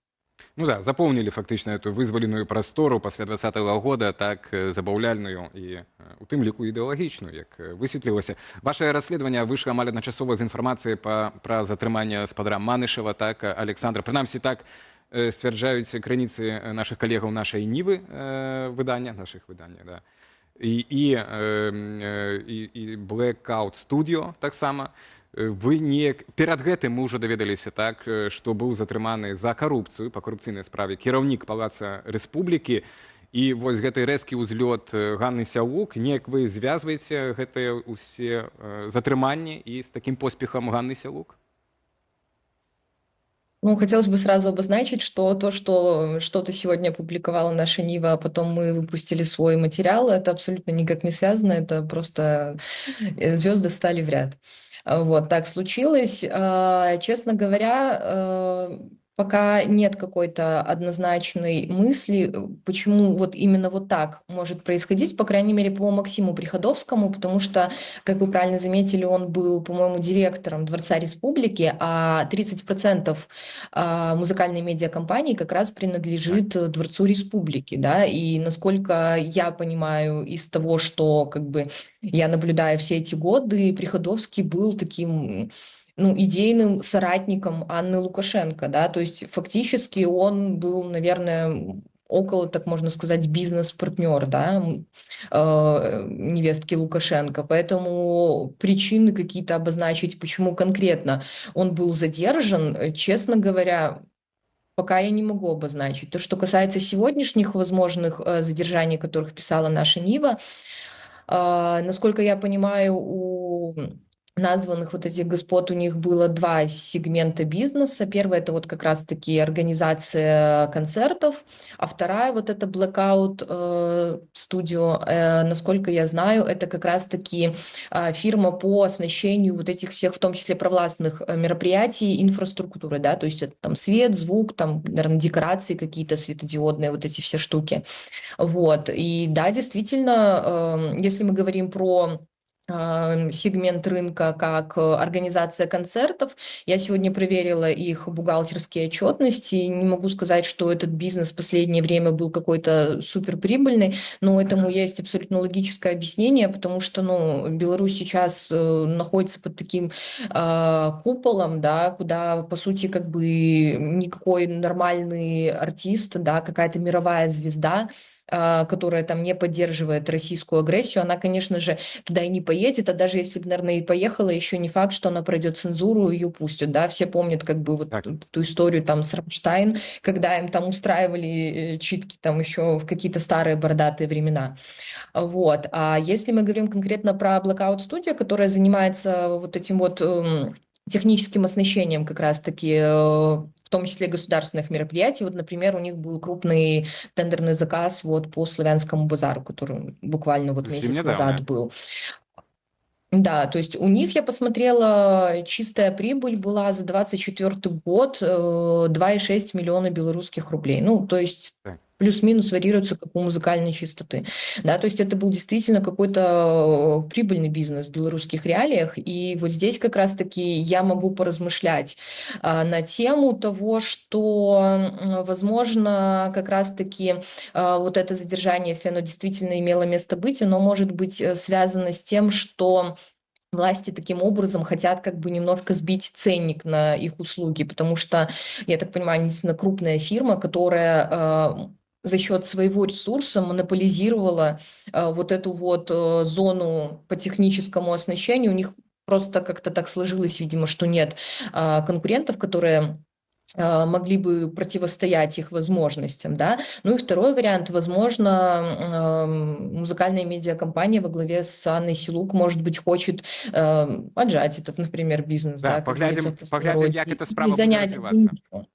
Ну да, запомнили фактично эту вызволенную прастору пасля 2020 года, так забаўляльную і у тым ліку ідэалагічную, як высветлілася. Ваше расследаванне выйшла амаль адначасова з інфармацыяй пра затрыманне спадара Манышева, так, Александра. Прынамсі, так сцвярджаюць крыніцы нашых калегаў нашай Нівы нашых выдання, да. І Blackout Studio таксама. Вы перад гэтым мы ўжо даведаліся, так, што быў затрыманы за карупцыю па карупцыйнай справе кіраўнік Палаца Рэспублікі, і вось гэты рэзкі ўзлёт Ганны Сялук, неяк вы звязваеце гэтыя ўсе затрыманні і з такім поспехам Ганны Сялук? Хотелось бы сразу обозначить, что то, что что-то сегодня опубликовала наша Нива, а потом мы выпустили свой материал, это абсолютно никак не связано, это просто звезды стали в ряд. Вот так случилось. Честно говоря, пока нет какой-то однозначной мысли, почему вот именно вот так может происходить, по крайней мере, по Максиму Приходовскому, потому что, как вы правильно заметили, он был, по-моему, директором Дворца Республики, а 30% музыкальной медиакомпании как раз принадлежит Дворцу Республики, да, и насколько я понимаю из того, что как бы я наблюдаю все эти годы, Приходовский был таким идейным соратником Анны Лукашенко, да, то есть фактически он был, наверное, около, так можно сказать, бизнес-партнер, да, невестки Лукашенко, поэтому причины какие-то обозначить, почему конкретно он был задержан, честно говоря, пока я не могу обозначить. То, что касается сегодняшних возможных задержаний, о которых писала наша Нива, насколько я понимаю, у названных вот этих господ у них было два сегмента бизнеса. Первый это вот как раз-таки организация концертов, а вторая вот это Blackout Studio. Насколько я знаю, это как раз-таки фирма по оснащению вот этих всех, в том числе провластных мероприятий, инфраструктуры, да, то есть это там свет, звук, там, наверное, декорации какие-то светодиодные, вот эти все штуки. Вот. И да, действительно, если мы говорим про сегмент рынка как организация концертов. Я сегодня проверила их бухгалтерские отчетности. Не могу сказать, что этот бизнес в последнее время был какой-то суперприбыльный, но этому есть абсолютно логическое объяснение, потому что Беларусь сейчас находится под таким куполом, да, куда, по сути, как бы никакой нормальный артист, да, какая-то мировая звезда, которая там не поддерживает российскую агрессию, она, конечно же, туда и не поедет, а даже если бы, наверное, и поехала, еще не факт, что она пройдет цензуру, ее пустят, да, все помнят как бы вот ту историю там с Рамштайн, когда им там устраивали читки там еще в какие-то старые бородатые времена, вот, а если мы говорим конкретно про Blackout Studio, которая занимается вот этим вот техническим оснащением как раз-таки, в том числе государственных мероприятий. Вот, например, у них был крупный тендерный заказ вот по Славянскому базару, который буквально вот месяц назад был. Да, то есть у них, я посмотрела, чистая прибыль была за 2024 год 2,6 миллиона белорусских рублей. То есть плюс-минус варьируется, как у музыкальной чистоты. Да, то есть это был действительно какой-то прибыльный бизнес в белорусских реалиях. И вот здесь как раз-таки я могу поразмышлять на тему того, что, возможно, как раз-таки вот это задержание, если оно действительно имело место быть, оно может быть связано с тем, что власти таким образом хотят как бы немножко сбить ценник на их услуги, потому что, я так понимаю, они действительно крупная фирма, которая за счет своего ресурса монополизировала вот эту вот зону по техническому оснащению. У них просто как-то так сложилось, видимо, что нет конкурентов, которые могли бы противостоять их возможностям, да. И второй вариант, возможно, музыкальная медиакомпания во главе с Анной Силук, может быть, хочет отжать этот, например, бизнес, да, поглядим, як эта справа будет развиваться.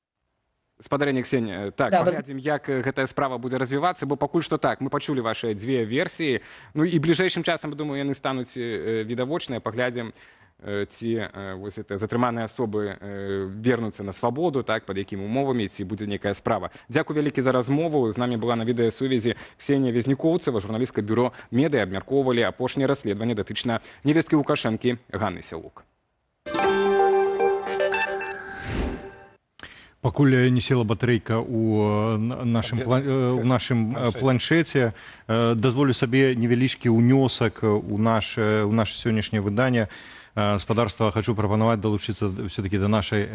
Спадарня Ксения, так, паглядзім, як гэтая справа будзе развівацца, бо пакуль што так, мы пачулі вашыя дзве версіі, і бліжэйшым часам, думаю, яны стануць відавочныя, паглядзім, ці вось это затрыманыя асобы вернуцца на свабоду, так, пад якімі умовамі, ці будзе нейкая справа. Дзякуй вялікі за размову. З намі была на відэасувязі Ксенія Везнікоўцева, журналістка бюро «Медыа», абмяркоўвалі апошняе расследаванне датычна невесткі Лукашэнкі Ганны Сілук. Пакуль не села батарэйка ў нашым планшеце, дазволю сабе невялічкі ўнёсак у наше сённяшняе выданне. Спадарства, хочу прапанаваць далучыцца все-таки да нашай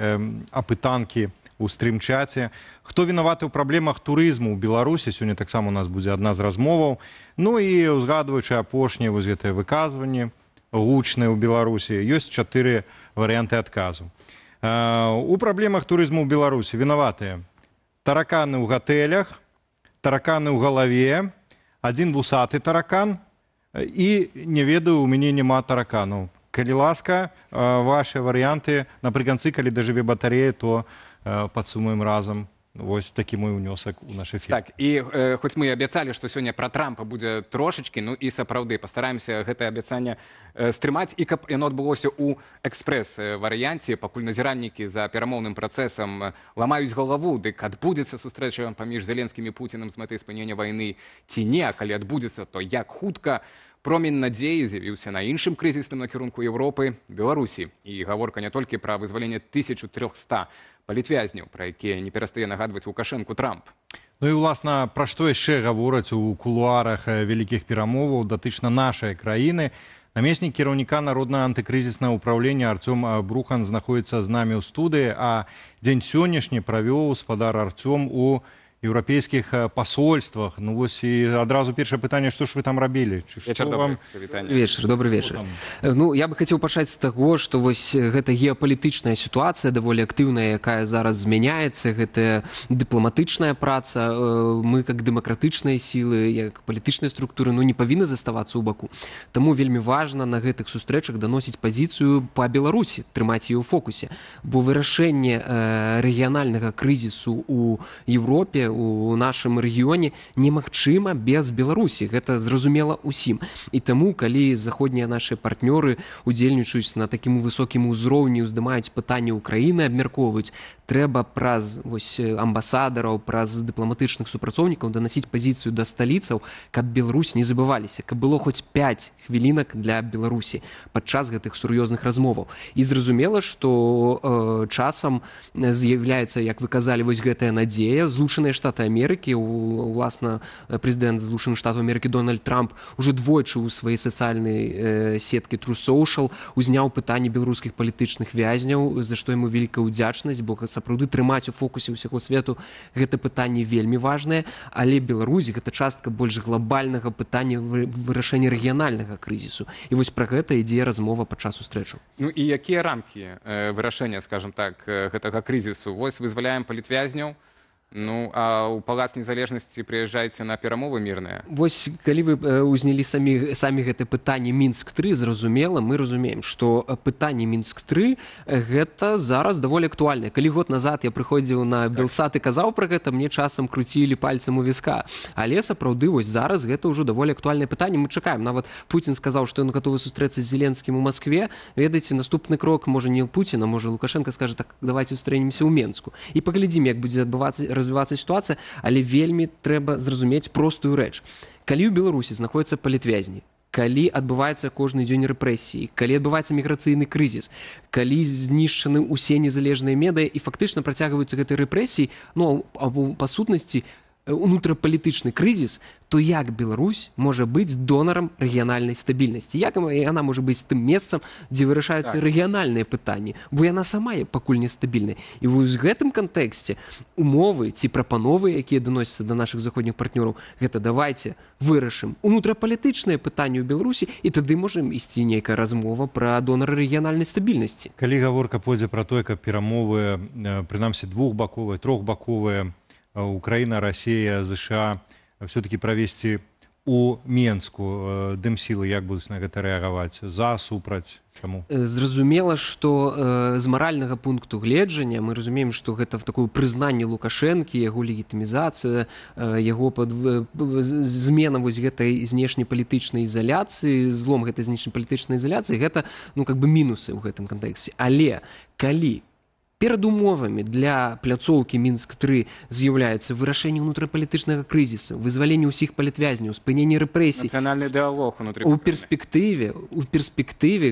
апытанкі ў стрым-чаце. Хто вінаваты ў праблемах турызму ў Беларусі? Сёння таксама у нас будзе адна з размоваў. І узгадваючы апошнія вось гэтыя выказванні гучныя ў Беларусі, ёсць 4 варыянты адказу. У праблемах турызму ў Беларусі вінаватыя тараканы ў гатэлях, тараканы ў галаве, адзін вусаты таракан і, не ведаю, у мяне няма тараканаў. Калі ласка, ваши варыянты напрыканцы, калі дажыве батарэя, то падсумуем разам. Вось такі мой унёсак у наш эфір. Так, і хоць мы і абяцалі, што сёння пра Трампа будзе трошачкі, ну і сапраўды пастараемся гэтае абяцанне стрымаць, і каб яно адбылося ў экспрэс-варыянце, пакуль назіральнікі за перамоўным працэсам ламаюць галаву, дык адбудзецца сустрэча паміж Зеленскім і Пуцінам з мэтай спынення вайны ці не, а калі адбудзецца, то як хутка. Промень надзеі з'явіўся на іншым крызісным накірунку Еўропы, Беларусі. І гаворка не толькі пра вызваленне 1300 палітвязняў, пра якія не перастае нагадваць Лукашэнку Трамп. Ну і, уласна, пра што яшчэ гавораць у кулуарах вялікіх перамоваў датычна нашай краіны. Намеснік кіраўніка Народнага антыкрызіснага ўпраўлення Арцём Брухан знаходзіцца з намі ў студыі, а дзень сённяшні правёў спадар Арцём у еўрапейскіх пасольствах. Ну вось і адразу першае пытанне, што ж вы там рабілі? Вечар, добры вечар. Ну, я бы хацеў пачаць з таго, што вось гэта геапалітычная сітуацыя даволі актыўная, якая зараз змяняецца, гэта дыпламатычная праца. Мы, як дэмакратычныя сілы, як палітычныя структуры, ну, не павінны заставацца ў баку. Таму вельмі важна на гэтых сустрэчах даносіць пазіцыю па Беларусі, трымаць яе ў фокусе. Бо вырашэнне рэгіянальнага крызісу ў Еўропе, у нашым рэгіёне немагчыма без Беларусі. Гэта зразумела ўсім. І таму, калі заходнія нашыя партнёры удзельнічаюць на такім высокім узроўні, уздымаюць пытанні ўкраіны, абмяркоўваюць, трэба праз амбасадараў, праз дыпламатычных супрацоўнікаў данасіць пазіцыю да сталіцаў, каб Беларусь не забываліся, каб было хоць 5 хвілінак для Беларусі падчас гэтых сур'ёзных размоваў. І зразумела, што часам з'яўляецца, як вы казалі, вось гэтая надзея. Злучаныя Штаты Амерыкі, уласна прэзідэнт Злучаных Штатаў Амерыкі Дональд Трамп уже двойчы ў сваёй сацыяльнай сеткі True Social узняў пытанні беларускіх палітычных вязняў, за што яму вялікая ўдзячнасць, бо сапраўды трымаць у фокусе ўсяго свету гэта пытанне вельмі важнае, але Беларусь гэта частка больш глобальнага пытання вырашэння рэгіянальнага крызісу. І вось пра гэта ідзе размова падчас сустрэчаў. Ну і якія рамкі вырашэння, скажам так, гэтага крызісу? Вось вызваляем палітвязняў, ну, а ў Палац Незалежнасці прыязджаеце на перамовы мірныя? Вось, калі вы ўзнялі самі гэта пытанне Мінск-3, зразумела, мы разумеем, што пытанне Мінск-3 гэта зараз даволі актуальнае. Калі год назад я прыходзіў на Белсат і казаў пра гэта, мне часам круцілі пальцам у віска. Але сапраўды вось зараз гэта ўжо даволі актуальнае пытанне. Мы чакаем. Нават Пуцін сказаў, што ён гатовы сустрэцца з Зеленскім у Маскве. Ведаеце, наступны крок, можа не Пуціна, можа Лукашенко скажа, так, давайте сустрэнемся ў Менску. І паглядзім, як будзе развівацца сітуацыя, але вельмі трэба зразумець простую рэч. Калі ў Беларусі знаходзяцца палітвязні, калі адбываецца кожны дзень рэпрэсіі, калі адбываецца міграцыйны крызіс, калі знішчаны ўсе незалежныя медыа і фактычна працягваюцца гэтыя рэпрэсіі, ну, або па сутнасці унутрапалітычны крызіс, то як Беларусь можа быць донарам рэгіянальнай стабільнасці? Як яна можа быць тым месцам, дзе вырашаюцца рэгіянальныя пытанні? Бо яна сама пакуль нестабільная. І вось у гэтым кантэксце умовы ці прапановы, якія даносяцца да нашых заходніх партнёраў, гэта давайце вырашым унутрапалітычныя пытанні ў Беларусі, і тады можам ісці нейкая размова пра донары рэгіянальнай стабільнасці. Калі гаворка пойдзе пра тое, каб перамовы, прынамсі двухбаковыя, трохбаковыя, Украина, Россия, США все-таки провести у Менску, дэмсілы як будуць на гэта рэагаваць? За, супраць? Чаму? Зразумела, што з маральнага пункту гледжання мы разумеем, што гэта такое прызнанне Лукашэнкі, яго легітымізацыя, яго змена вось гэтай знешнепалітычнай ізаляцыі, злом гэтай знешнепалітычнай ізаляцыі, гэта, ну, как бы мінусы ў гэтым кантэксце. Але калі перад умовамі для пляцоўкі Мінск-3 з'яўляецца вырашэнне ўнутрапалітычнага крызісу, вызваленне ўсіх палітвязняў, спыненне рэпрэсій. Нацыянальны дыалог унутры. У перспектыве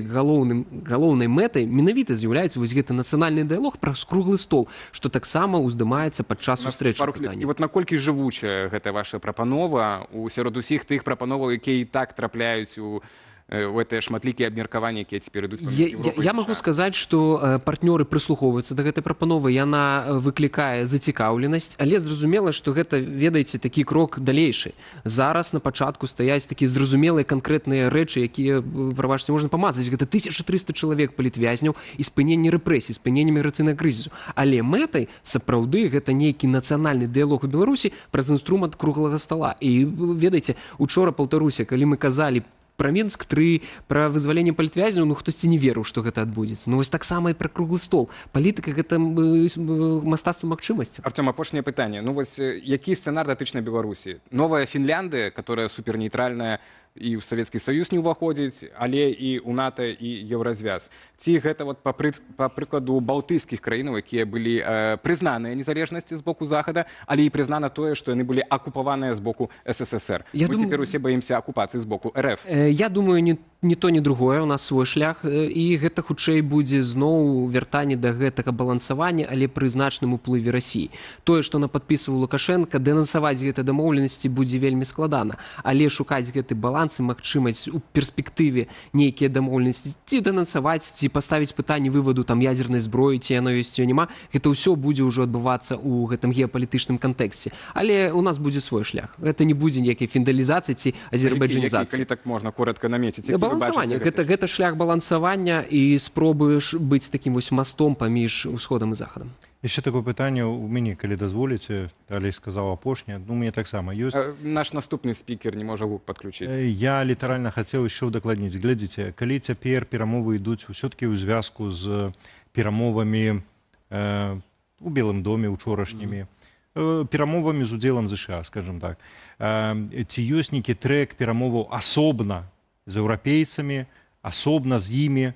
галоўнай мэтай менавіта з'яўляецца вось гэты нацыянальны дыалог праз круглы стол, што таксама ўздымаецца падчас сустрэчы пытання. І вот наколькі жывучая гэта ваша прапанова сярод усіх тых прапановаў, якія і так трапляюць у гэтыя шматлікія абмеркаванні, якія цяпер ідуць паміж Еўропай? Я магу сказаць, што партнёры прыслухоўваюцца да гэтай прапановы, яна выклікае зацікаўленасць, але зразумела, што гэта, ведаеце, такі крок далейшы. Зараз на пачатку стаяць такія зразумелыя канкрэтныя рэчы, якія, прабачце, можна памацаць. Гэта 1300 чалавек палітвязняў і спыненне рэпрэсій, спыненне міграцыйнага крызісу. Але мэтай сапраўды гэта нейкі нацыянальны дыалог у Беларусі праз інструмент круглага стала. І ведаеце, учора, паўтаруся, калі мы казалі пра Мінск-3, пра вызваленне палітвязняў, ну хтосьці не верыў, што гэта адбудзецца. Ну вось таксама і пра круглы стол. Палітыка гэта мастацтва магчымасці. Артём, апошняе пытанне. Ну вось які сцэнар датычны Беларусі? Новая Фінляндыя, которая супернейтральная і ў Савецкі Саюз не ўваходзіць, але і ў НАТО і Еўразвяз. Ці гэта вот па прыкладу балтыйскіх краінаў, якія былі прызнаныя незалежнасці з боку Захада, але і прызнана тое, што яны былі акупаваныя з боку СССР. Мы цяпер усе баімся акупацыі з боку РФ. Я думаю, не то, ні другое, у нас свой шлях, і гэта хутчэй будзе зноў вяртанне да гэтага балансавання, але пры значным уплыве Расіі. Тое, што нападпісваў Лукашенко, дэнансаваць гэтай дамоўленасці будзе вельмі складана, але шукаць гэты баланс і магчымасць у перспектыве нейкія дамоўленасці ці дэнансаваць, ці паставіць пытанне вываду там ядзернай зброі, ці яно ёсць, ці няма, гэта ўсё будзе ўжо адбывацца ў гэтым геапалітычным кантэксце. Але у нас будзе свой шлях. Гэта не будзе ніякай фіндалізацыі ці азербайджанізацыі. Калі так можна коротка намеціць, балансавання. Гэта шлях балансавання і спробы быць такім вось мастом паміж усходам і захадам. Яшчэ такое пытанне ў мяне, калі дазволіце, Алей сказаў апошняе, ну мне таксама ёсць. Наш наступны спікер не можа гук падключыць. Я літаральна хацеў яшчэ ўдакладніць. Глядзіце, калі цяпер перамовы ідуць усё-такі ў звязку з перамовамі у Белым доме учорашнімі, перамовамі з удзелам ЗША, скажем так, ці ёсць нейкі трэк перамоваў асобна з еўрапейцамі, асобна з імі,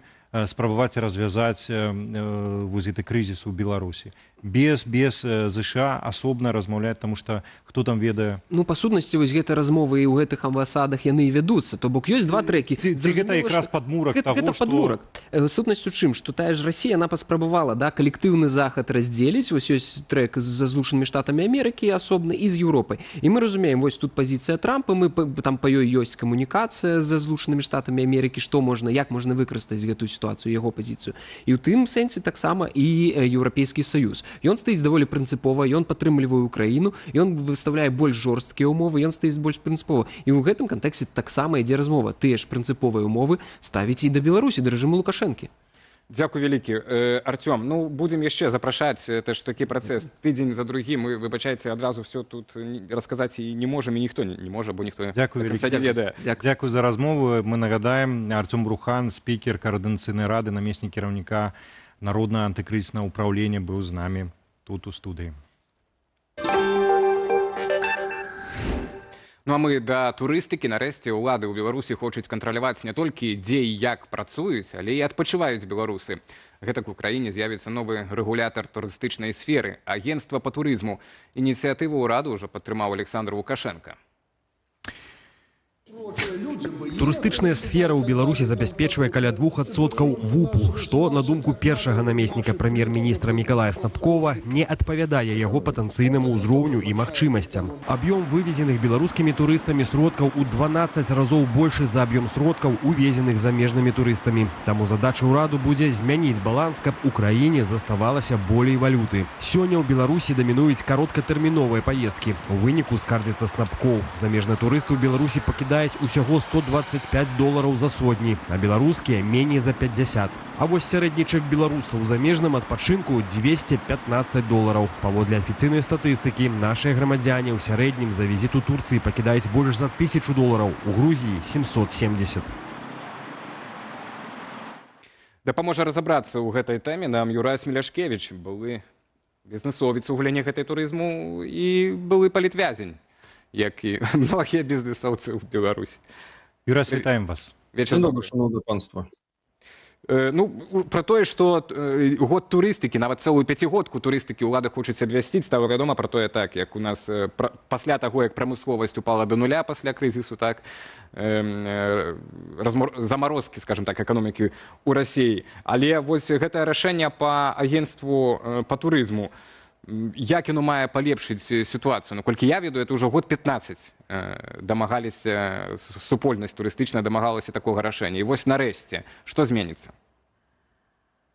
спрабаваць развязаць вось гэты крызіс у Беларусі. Без ЗША асобна размаўляць, таму што хто там ведае. Ну, па сутнасці, вось гэтыя размовы і ў гэтых амбасадах яны і вядуцца. То бок ёсць два трэкі. Гэта якраз падмурак таго, што... Гэта падмурак. Сутнасць у чым? Што тая ж Расія, яна паспрабавала, да, калектыўны захад раздзеліць. Вось ёсць трэк з Злучанымі Штатамі Амерыкі асобны і з Еўропай. І мы разумеем, вось тут пазіцыя Трампа, мы там па ёй ёсць камунікацыя з Злучанымі Штатамі Амерыкі, што можна, як можна выкарыстаць гэтую сітуацыю, яго пазіцыю. І ў тым сэнсе таксама і Еўрапейскі Саюз. Ён стаіць даволі прынцыпова, ён падтрымлівае Украіну, ён выставляе больш жорсткія ўмовы, ён стаіць больш прынцыпова. І ў гэтым кантэксце таксама ідзе размова. Тыя ж прынцыповыя ўмовы ставіць і да Беларусі, да рэжыму Лукашэнкі. Дзякуй вялікі. Артём, ну будзем яшчэ запрашаць, это ж такі працэс тыдзень за другім, мы, выбачайце, адразу все тут расказаць і не можам, і ніхто не можа, бо ніхто не ведае. Дзякуй за размову. Мы нагадаем, Артём Брухан, спікер Коордынацыйнай рады, намеснік кіраўніка Народнага антыкрызіснага ўпраўлення, быў з намі тут у студыі. Ну а мы да турыстыкі. Нарэшце ўлады ў Беларусі хочуць кантраляваць не толькі дзе і як працуюць, але і адпачываюць беларусы. Гэтак у краіне з'явіцца новы рэгулятар турыстычнай сферы, агенцтва па турызму. Ініцыятыву ўраду ўжо падтрымаў Александр Лукашенко. Турыстычная сфера ў Беларусі забяспечвае каля 2% ВУПу, што, на думку першага намесніка прэм'ер-міністра Мікалая Снапкова, не адпавядае яго патэнцыйнаму ўзроўню і магчымасцям. Аб'ём вывезеных беларускімі турыстамі сродкаў у 12 разоў большы за аб'ём сродкаў, увезеных замежнымі турыстамі. Таму задача ўраду будзе змяніць баланс, каб у краіне заставалася болей валюты. Сёння ў Беларусі дамінуюць кароткатэрміновыя паездкі. У выніку, скардзіцца Снапкоў, замежныя турысты ў Беларусі пакідаюць усяго $125 за сотні, а беларускія меней за 50. А вось сярэдні чэк беларуса ў замежным адпачынку $215. Паводле афіцыйнай статыстыкі, нашыя грамадзяне ў сярэднім за візіт у Турцыі пакідаюць больш за $1000, у Грузіі 770. Дапаможа разабрацца ў гэтай тэме нам Юрай Смеляшкевіч, былы бізнесовец у галіне гэтай турызму і былы палітвязень, як і многія бізнесаўцы ў Беларусі. Юрай, вітаем вас. Вечар добры, шановне панства. Ну, пра тое, што год турыстыкі, нават цэлую пяцігодку турыстыкі ўлады хочуць абвясціць, стала вядома пра тое так, як у нас пасля таго, як прамысловасць упала да нуля пасля крызісу, так, замарозкі, скажем так, эканомікі ў Расіі. Але вось гэтае рашэнне па агенцтву па турызму, як яно мае палепшыць сітуацыю? Наколькі я ведаю, это ўжо год 15 дамагаліся, супольнасць турыстычная дамагалася такога рашэння. І вось нарэшце, што зменіцца?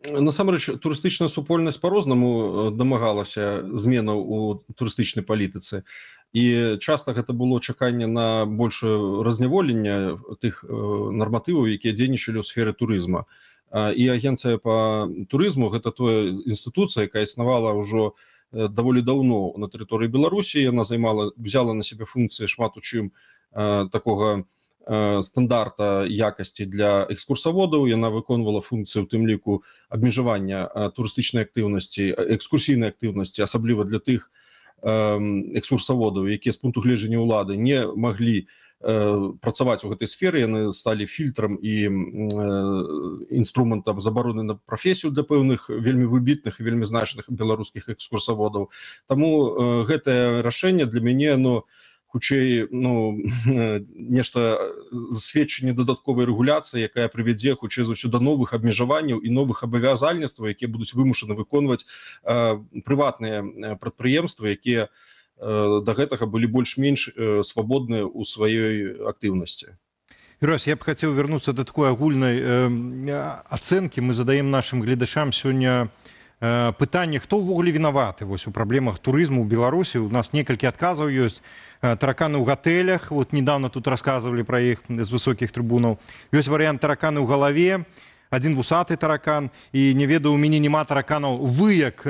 Насамрэч, турыстычная супольнасць па-рознаму дамагалася зменаў у турыстычнай палітыцы. І часта гэта было чаканне на большае разняволенне тых нарматываў, якія дзейнічалі ў сферы турызма. І агенцыя па турызму – гэта тая інстытуцыя, якая існавала ўжо даволі даўно на тэрыторыі Беларусі. Яна взяла на сябе функцыі шмат у чым такога стандарта якасці для экскурсаводаў. Яна выконвала функцыю, у тым ліку, абмежавання турыстычнай актыўнасці, экскурсійнай актыўнасці, асабліва для тых экскурсаводаў, якія з пункту гледжання ўлады не маглі працаваць у гэтай сферы, яны сталі фільтрам і інструментам забароны на прафесію для пэўных вельмі выбітных і вельмі значных беларускіх экскурсаводаў. Таму гэтае рашэнне для мяне, хутчэй, нешта сведчанне дадатковай рэгуляцыі, якая прывядзе, хутчэй за ўсё, да новых абмежаванняў і новых абавязальніцтваў, якія будуць вымушаны выконваць прыватныя прадпрыемствы, якія до гэтага былі больш-менш свабодныя ў сваёй актыўнасці. Юрась, я б хацеў вярнуцца да такой агульнай ацэнкі. Мы задаем нашым гледачам сёння пытанне, хто ўвогуле вінаваты у праблемах турызму ў Беларусі. У нас некалькі адказаў ёсць. Тараканы ў гатэлях, недавно тут расказвалі пра іх з высокіх трыбунаў. Ёсць варыянт тараканы ў галаве, один вусаты таракан, і не ведаю, у мяне няма тараканаў. Вы, як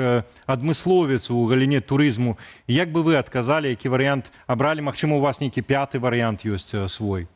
адмысловец у галіне турызму, як бы вы адказалі, які варыянт абралі? Магчыма, у вас нейкі пяты варыянт ёсць свой?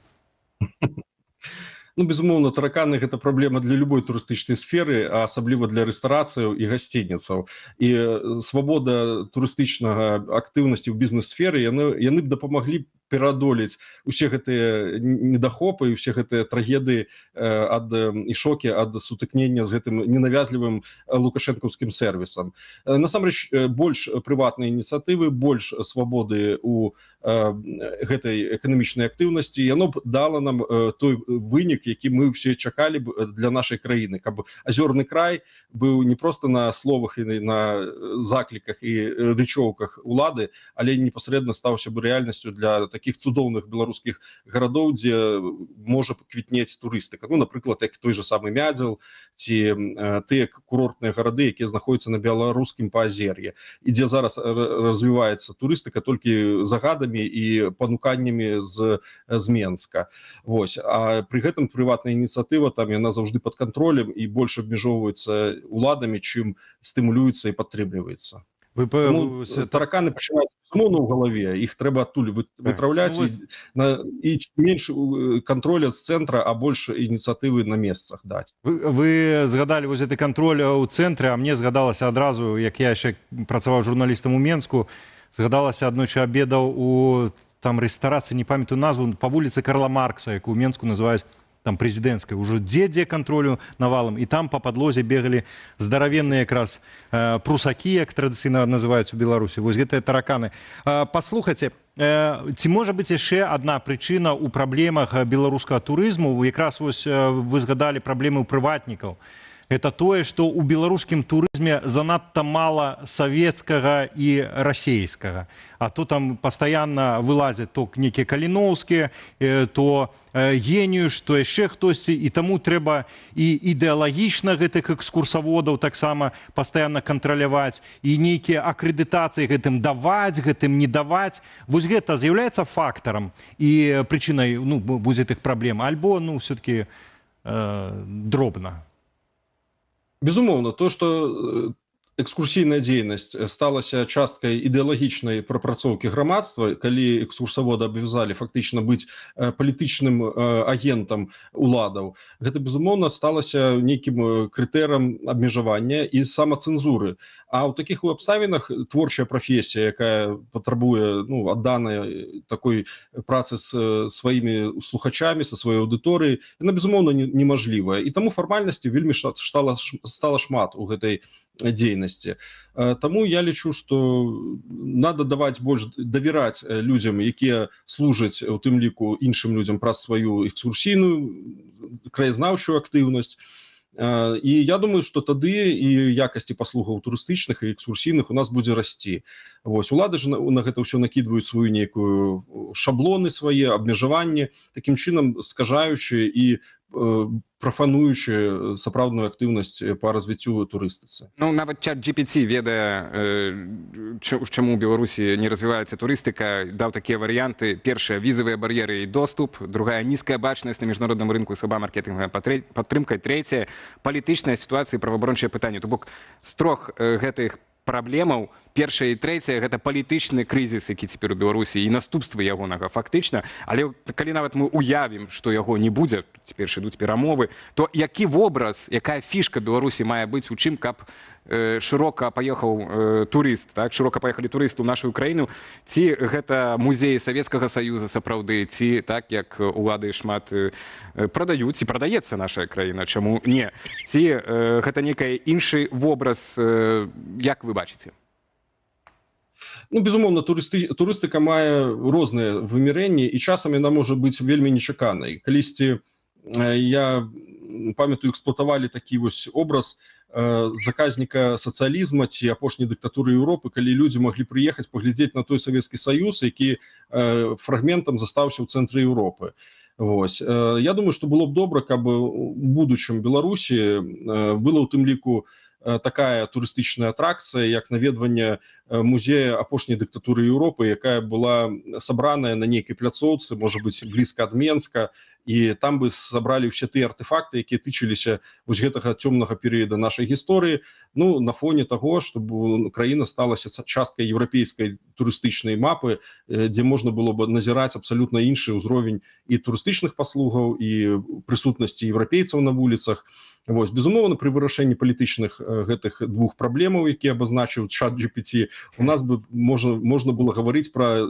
Безумоўна, тараканы – гэта праблема для любой турыстычнай сферы, а асабліва для рэстарацыяў і гасцініцаў. І свабода турыстычнага актыўнасці ў бізнес-сферы, яны б дапамаглі пераадолець усе гэтыя недахопы і усе гэтыя трагедыі і шокі ад сутыкнення з гэтым ненавязлівым лукашэнкаўскім сервісам. Насамрэч, больш прыватнай ініцыятывы, больш свабоды ў гэтай эканамічнай актыўнасці, яно б дала нам той вынік, які мы ўсе чакалі б для нашай краіны, каб азёрны край быў не проста на словах і на закліках і рэчоўках улады, але непасрэдна стаўся бы рэальнасцю для таких цудоўных беларускіх гарадоў, дзе можа квітнець турыстыка. Напрыклад, як той же самы Мядзел, ці тыя курортныя гарады, якія знаходзяцца на беларускім паазер'і, і дзе зараз развіваецца турыстыка толькі загадамі і пануканнямі з Менска. А пры гэтым прыватная ініцыятыва, там яна заўжды пад кантролем і больш абмежоўваецца уладамі, чым стымулюецца і падтрымліваецца. Тараканы пачынаюць ў галаве, іх трэба адтуль вытраўляць, і менш кантроля з цэнтра, а больш ініцыятывы на месцах даць. Вы згадалі гэты кантроль у цэнтры, а мне згадалася адразу, як я яшчэ працаваў журналістам у Менску, згадалася аднойчы абедаў у там рэстарацыі, не памятаю назву, па вуліцы Карла Маркса, якую ў Менску называюць там прэзідэнцкай, ужо дзе кантролю навалам, і там па падлозе бегалі здаравенныя якраз прусакі, як традыцыйна называюць у Беларусі, гэтыя тараканы. Паслухайце, ці можа быць яшчэ адна прычына ў праблемах беларускага турызму? Якраз вы згадалі праблемы ў прыватнікаў. Это тое, што ў беларускім турызме занадта мала савецкага і расейскага. А то там пастаянна вылазяць то нейкія каліноўскія, то геніюш, то яшчэ хтосьці, і таму трэба і ідэалагічна гэтых экскурсаводаў таксама пастаянна кантраляваць, і нейкія акрэдытацыі гэтым даваць, гэтым не даваць. Гэта з'яўляецца фактарам і прычынай гэтых праблем, альбо все-таки дробна? Безумоўна, то, што экскурсійная дзейнасць сталася часткай ідэалагічнай прапрацоўкі грамадства, калі экскурсаводы абавязалі фактычна быць палітычным агентам уладаў, гэта, безумоўна, сталася нейкім крытэрам абмежавання і самацэнзуры. А ў такіх абставінах творчая прафесія, якая патрабуе адданай такой працы з сваімі слухачамі, са сваёй аўдыторыяй, яна, безумоўна, немажлівая. І таму фармальнасці вельмі стала шмат у гэтай дзейнасці. Таму я лічу, што надо даваць больш давераць людзям, якія служаць у тым ліку іншым людзям праз сваю экскурсійную краязнаўчую актыўнасць. І я думаю, што тады і якасці паслугаў турыстычных і экскурсійных у нас будзе расці. Улады ж на гэта ўсё накідваюць сваю нейкую шаблоны свае, абмежаванні, такім чынам скажаючы і прафануючы сапраўдную актыўнасць па развіццю турыстыцы. Нават чат GPT ведае, чаму ў Беларусі не развіваецца турыстыка, даў такія варыянты. Першая, візавыя бар'еры і доступ. Другая, нізкая бачнасць на міжнародным рынку, слаба маркетынгавая падтрымка. Трэцяя, палітычная сітуацыя і праваабарончыя пытанні. То бок, з трох гэтых праблемаў. Першае і трэцяе гэта палітычны крызіс, які цяпер у Беларусі і наступствы ягонага фактычна. Але калі нават мы уявім, што яго не будзе, цяпер ідуць перамовы, то які вобраз, якая фішка Беларусі мае быць у чым, каб шырока паехаў турыст, так, шырока паехалі турысты ў нашу краіну, ці гэта музей Савецкага Саюза сапраўды, ці так як улады шмат прадаюць, ці прадаецца наша краіна, чаму не, ці гэта некий іншы вобраз, як вы бачыце? Ну, безумоўна, турыстыка мае розныя вымярэнні, і часам яна можа быць вельмі нечаканай. Калісьці, я памятаю, эксплуатавалі такі вось образ заказніка сацыялізма ці апошняй дыктатуры Еўропы, калі людзі маглі прыехаць паглядзець на той Савецкі Саюз, які фрагментам застаўся ў цэнтры Еўропы. Вось. Я думаю, што было б добра, каб у будучым Беларусі была ў тым ліку такая турыстычная атракцыя, як наведванне музея апошняй дыктатуры Еўропы, якая была сабраная на нейкай пляцоўцы, можа быць, блізка ад Менска, і там бы сабралі ўсе тыя артефакты, якія тычыліся вось гэтага цёмнага перыяда нашай гісторыі, ну, на фоне таго, щоб краіна сталася часткай еўрапейскай турыстычнай мапы, дзе можна было б назіраць абсалютна іншы ўзровень і турыстычных паслугаў, і прысутнасці еўрапейцаў на вуліцах. Вось, безумоўна, пры вырашэнні палітычных гэтых двух праблемаў, якія абазначыў ChatGPT, у нас бы можна было гаварыць пра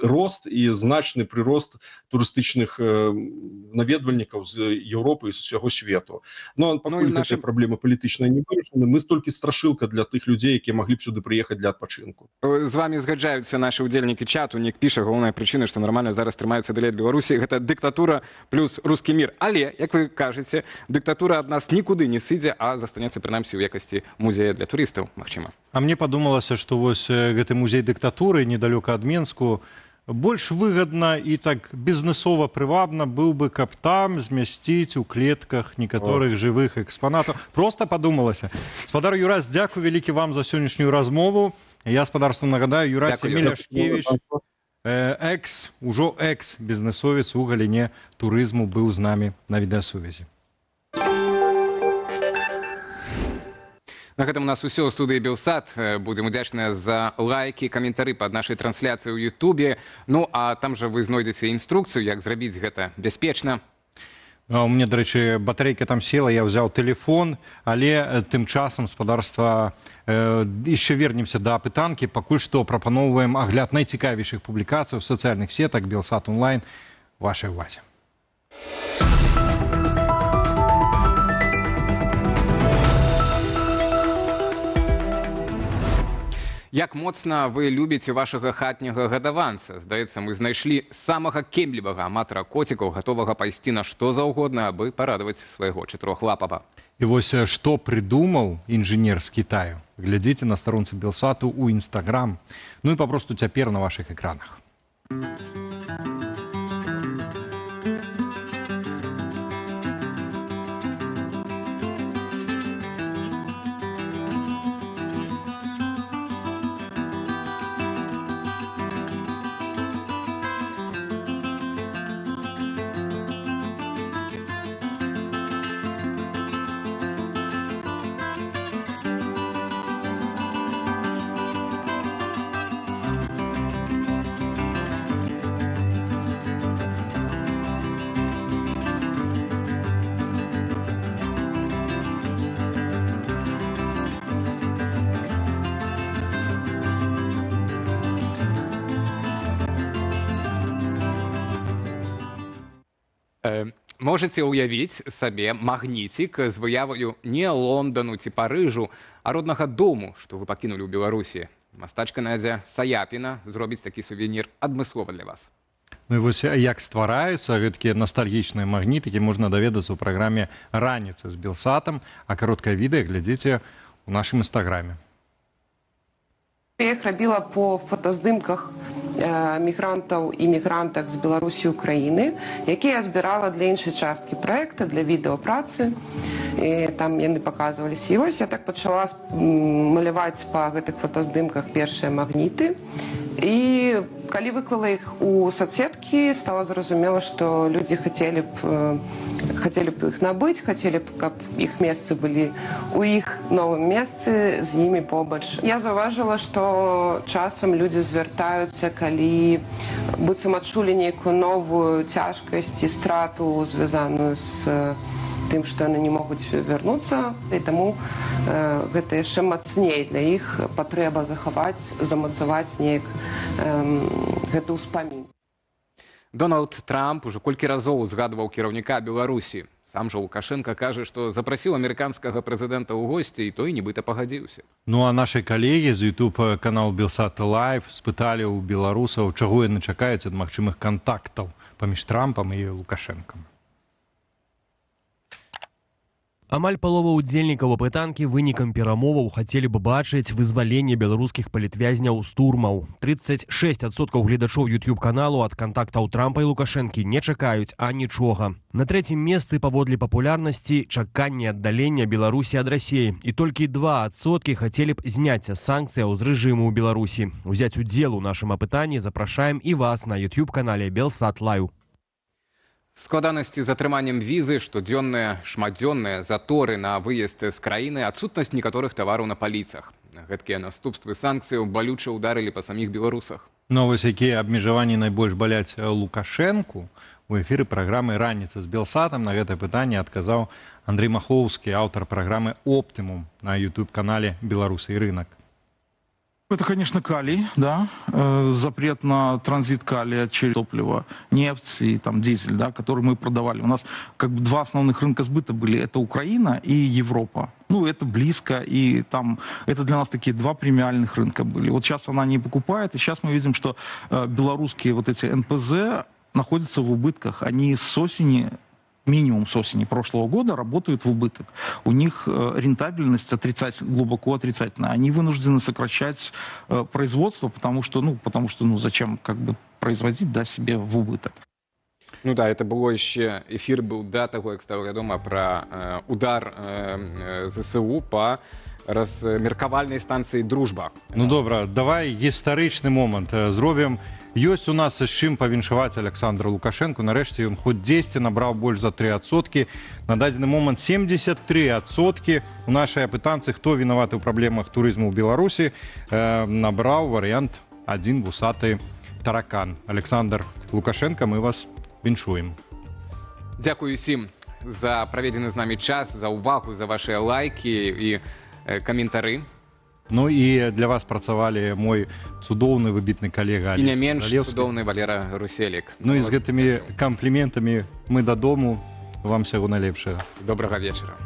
рост і значны прырост турыстычных наведвальнікаў з Еўропы і з усяго свету. Но пакуль гэтыя праблемы палітычныя не вырашаны, мы столькі страшылка для тых людзей, якія маглі б сюды прыехаць для адпачынку. З вами згаджаюцца нашы ўдзельнікі чату. Нік піша, галоўная прычына, што нармальна зараз трымаюцца далей ад Беларусі, гэта дыктатура плюс рускі мір. Але, як вы кажаце, дыктатура ад нас нікуды не сыдзе, а застанецца прынамсі ў якасці музея для турыстаў, магчыма. А мне падумалася, што вось гэты музей дыктатуры недалёка ад Менску больш выгадна і так бізнесова прывабна быў бы, каб там змясціць у клетках некаторых жывых экспанатаў. Просто падумалася. Спадар Юрась, дзякуй вялікі вам за сённяшнюю размову. Я спадарству нагадаю, Юрась Емеляшкевіч, ужо экс-бізнесовец у галіне турызму быў з намі на відэасувязі. На гэтым у нас усё ў студыі Белсат. Будзем удзячныя за лайкі, каментары пад нашай трансляцыяй у Ютубе. Ну, а там жа вы знойдзеце інструкцыю, як зрабіць гэта бяспечна. У мяне, дарэчы, батарэйка там села, я ўзяў тэлефон, але тым часам, спадарства, яшчэ вернемся да апытанкі. Пакуль што прапаноўваем агляд найцікавейшых публікацый ў сацыяльных сетах Белсат онлайн вашай увазе. Як моцна вы любіце вашага хатняга гадаванца? Здаецца, мы знайшлі самага кемлівага аматара коцікаў, гатовага пайсці на што заўгодна, абы парадаваць свайго чатырохлапага. І вось што прыдумаў інжынер з Кітаю? Глядзіце на старонцы Белсату ў Інстаграм. Ну і папросту цяпер на вашых экранах. Можаце ўявіць сабе магніцік з выяваю не Лондану ці Парыжу, а роднага дому, што вы пакінулі ў Беларусі. Мастачка Надзя Саяпіна зробіць такі сувенір адмыслова для вас. Ну і вось як ствараюцца гэткія настальгічныя магнітыкі, можна даведацца ў праграме «Раніца з Белсатам», а кароткае відэа глядзіце ў нашым інстаграме. Я іх рабіла по фотаздымках мігрантаў і мігрантак з Беларусі і Украіны, якія я збірала для іншай часткі праекта, для відэапрацы. І там яны паказваліся. І вось я так пачала маляваць па гэтых фотаздымках першыя магніты. І калі выклала іх у соцсеткі, стала зразумела, што людзі хотели бы их набыть, хотели бы, каб их месцы были у іх новым месцы, з імі побач. Я заўважыла, што часам людзі звяртаюцца, калі быццам адчулі нейкую новую цяжкасць і страту, звязаную з тым, што яны не могуць вярнуцца, і таму гэта яшчэ мацней для іх патрэба захаваць, замацаваць неяк гэты ўспамін. Дональд Трамп уже колькі разоў згадваў кіраўніка Беларусі. Сам жа Лукашенко кажа, што запрасіў амерыканскага прэзідэнта ў госці, і той нібыта пагадзіўся. Ну а нашыя калегі з YouTube-каналу Белсат Лайв спыталі ў беларусаў, чаго яны чакаюць ад магчымых кантактаў паміж Трампам і Лукашэнкам. Амаль палова ўдзельнікаў апытанкі вынікам перамоваў хацелі бы бачыць вызваленне беларускіх палітвязняў з турмаў. 36% гледачоў YouTube-каналу ад кантактаў Трампа і Лукашэнкі не чакаюць анічога. На трэцім месцы паводле папулярнасці чаканне аддалення Беларусі ад Расіі. І толькі 2% хацелі б зняцця санкцыяў з рэжыму ў Беларусі. Узяць удзел у нашым апытанні запрашаем і вас на YouTube-канале Белсат Лайв. Складанасці з атрыманнем візы, штодзённыя, шматдзённыя заторы на выезд з краіны, адсутнасць некаторых тавараў на паліцах. Гэткія наступствы санкцыяў балюча ўдарылі па саміх беларусах. Ну вось якія абмежаванні найбольш баляць Лукашэнку, у эфіры праграмы «Раніца з Белсатам» на гэтае пытанне адказаў Андрэй Махоўскі, аўтар праграмы «Оптымум» на YouTube-канале «Беларусы и рынок». Это, конечно, калий, да, запрет на транзит калия через топливо, нефть и там дизель, да, который мы продавали. У нас как бы два основных рынка сбыта были, это Украина и Европа. Ну, это близко, и там, это для нас такие два премиальных рынка были. Вот сейчас она не покупает, и сейчас мы видим, что белорусские вот эти НПЗ находятся в убытках. Они с осени, минимум с осени прошлого года работают в убыток. У них рентабельность глубоко отрицательная. Они вынуждены сокращать производство, потому что зачем как бы производить, да, себе в убыток. Ну да, это было еще, эфир был до того, как стало вядома про удар ЗСУ по размеркавальнай станцыі «Дружба». Ну добра, давай гістарычны момант зробім. Ёсць у нас з чым павіншаваць Александра Лукашэнку. Нарэшце ён хоць дзесьці набраў больш за 3%. На дадзены момант 73% у нашай апытанцы, хто вінаваты ў праблемах турызму ў Беларусі, набраў варыянт «Адзін вусаты таракан». Александр Лукашенко, мы вас віншуем. Дзякую усім за праведзены з намі час, за ўвагу, за вашыя лайкі і каментары. Ну і для вас працавалі мой цудоўны выбітны калега і не менш цудоўны Валера Руселік. Ну і з гэтымі кампліментамі мы дадому. Вам всего найлепшага. Добрага вечара.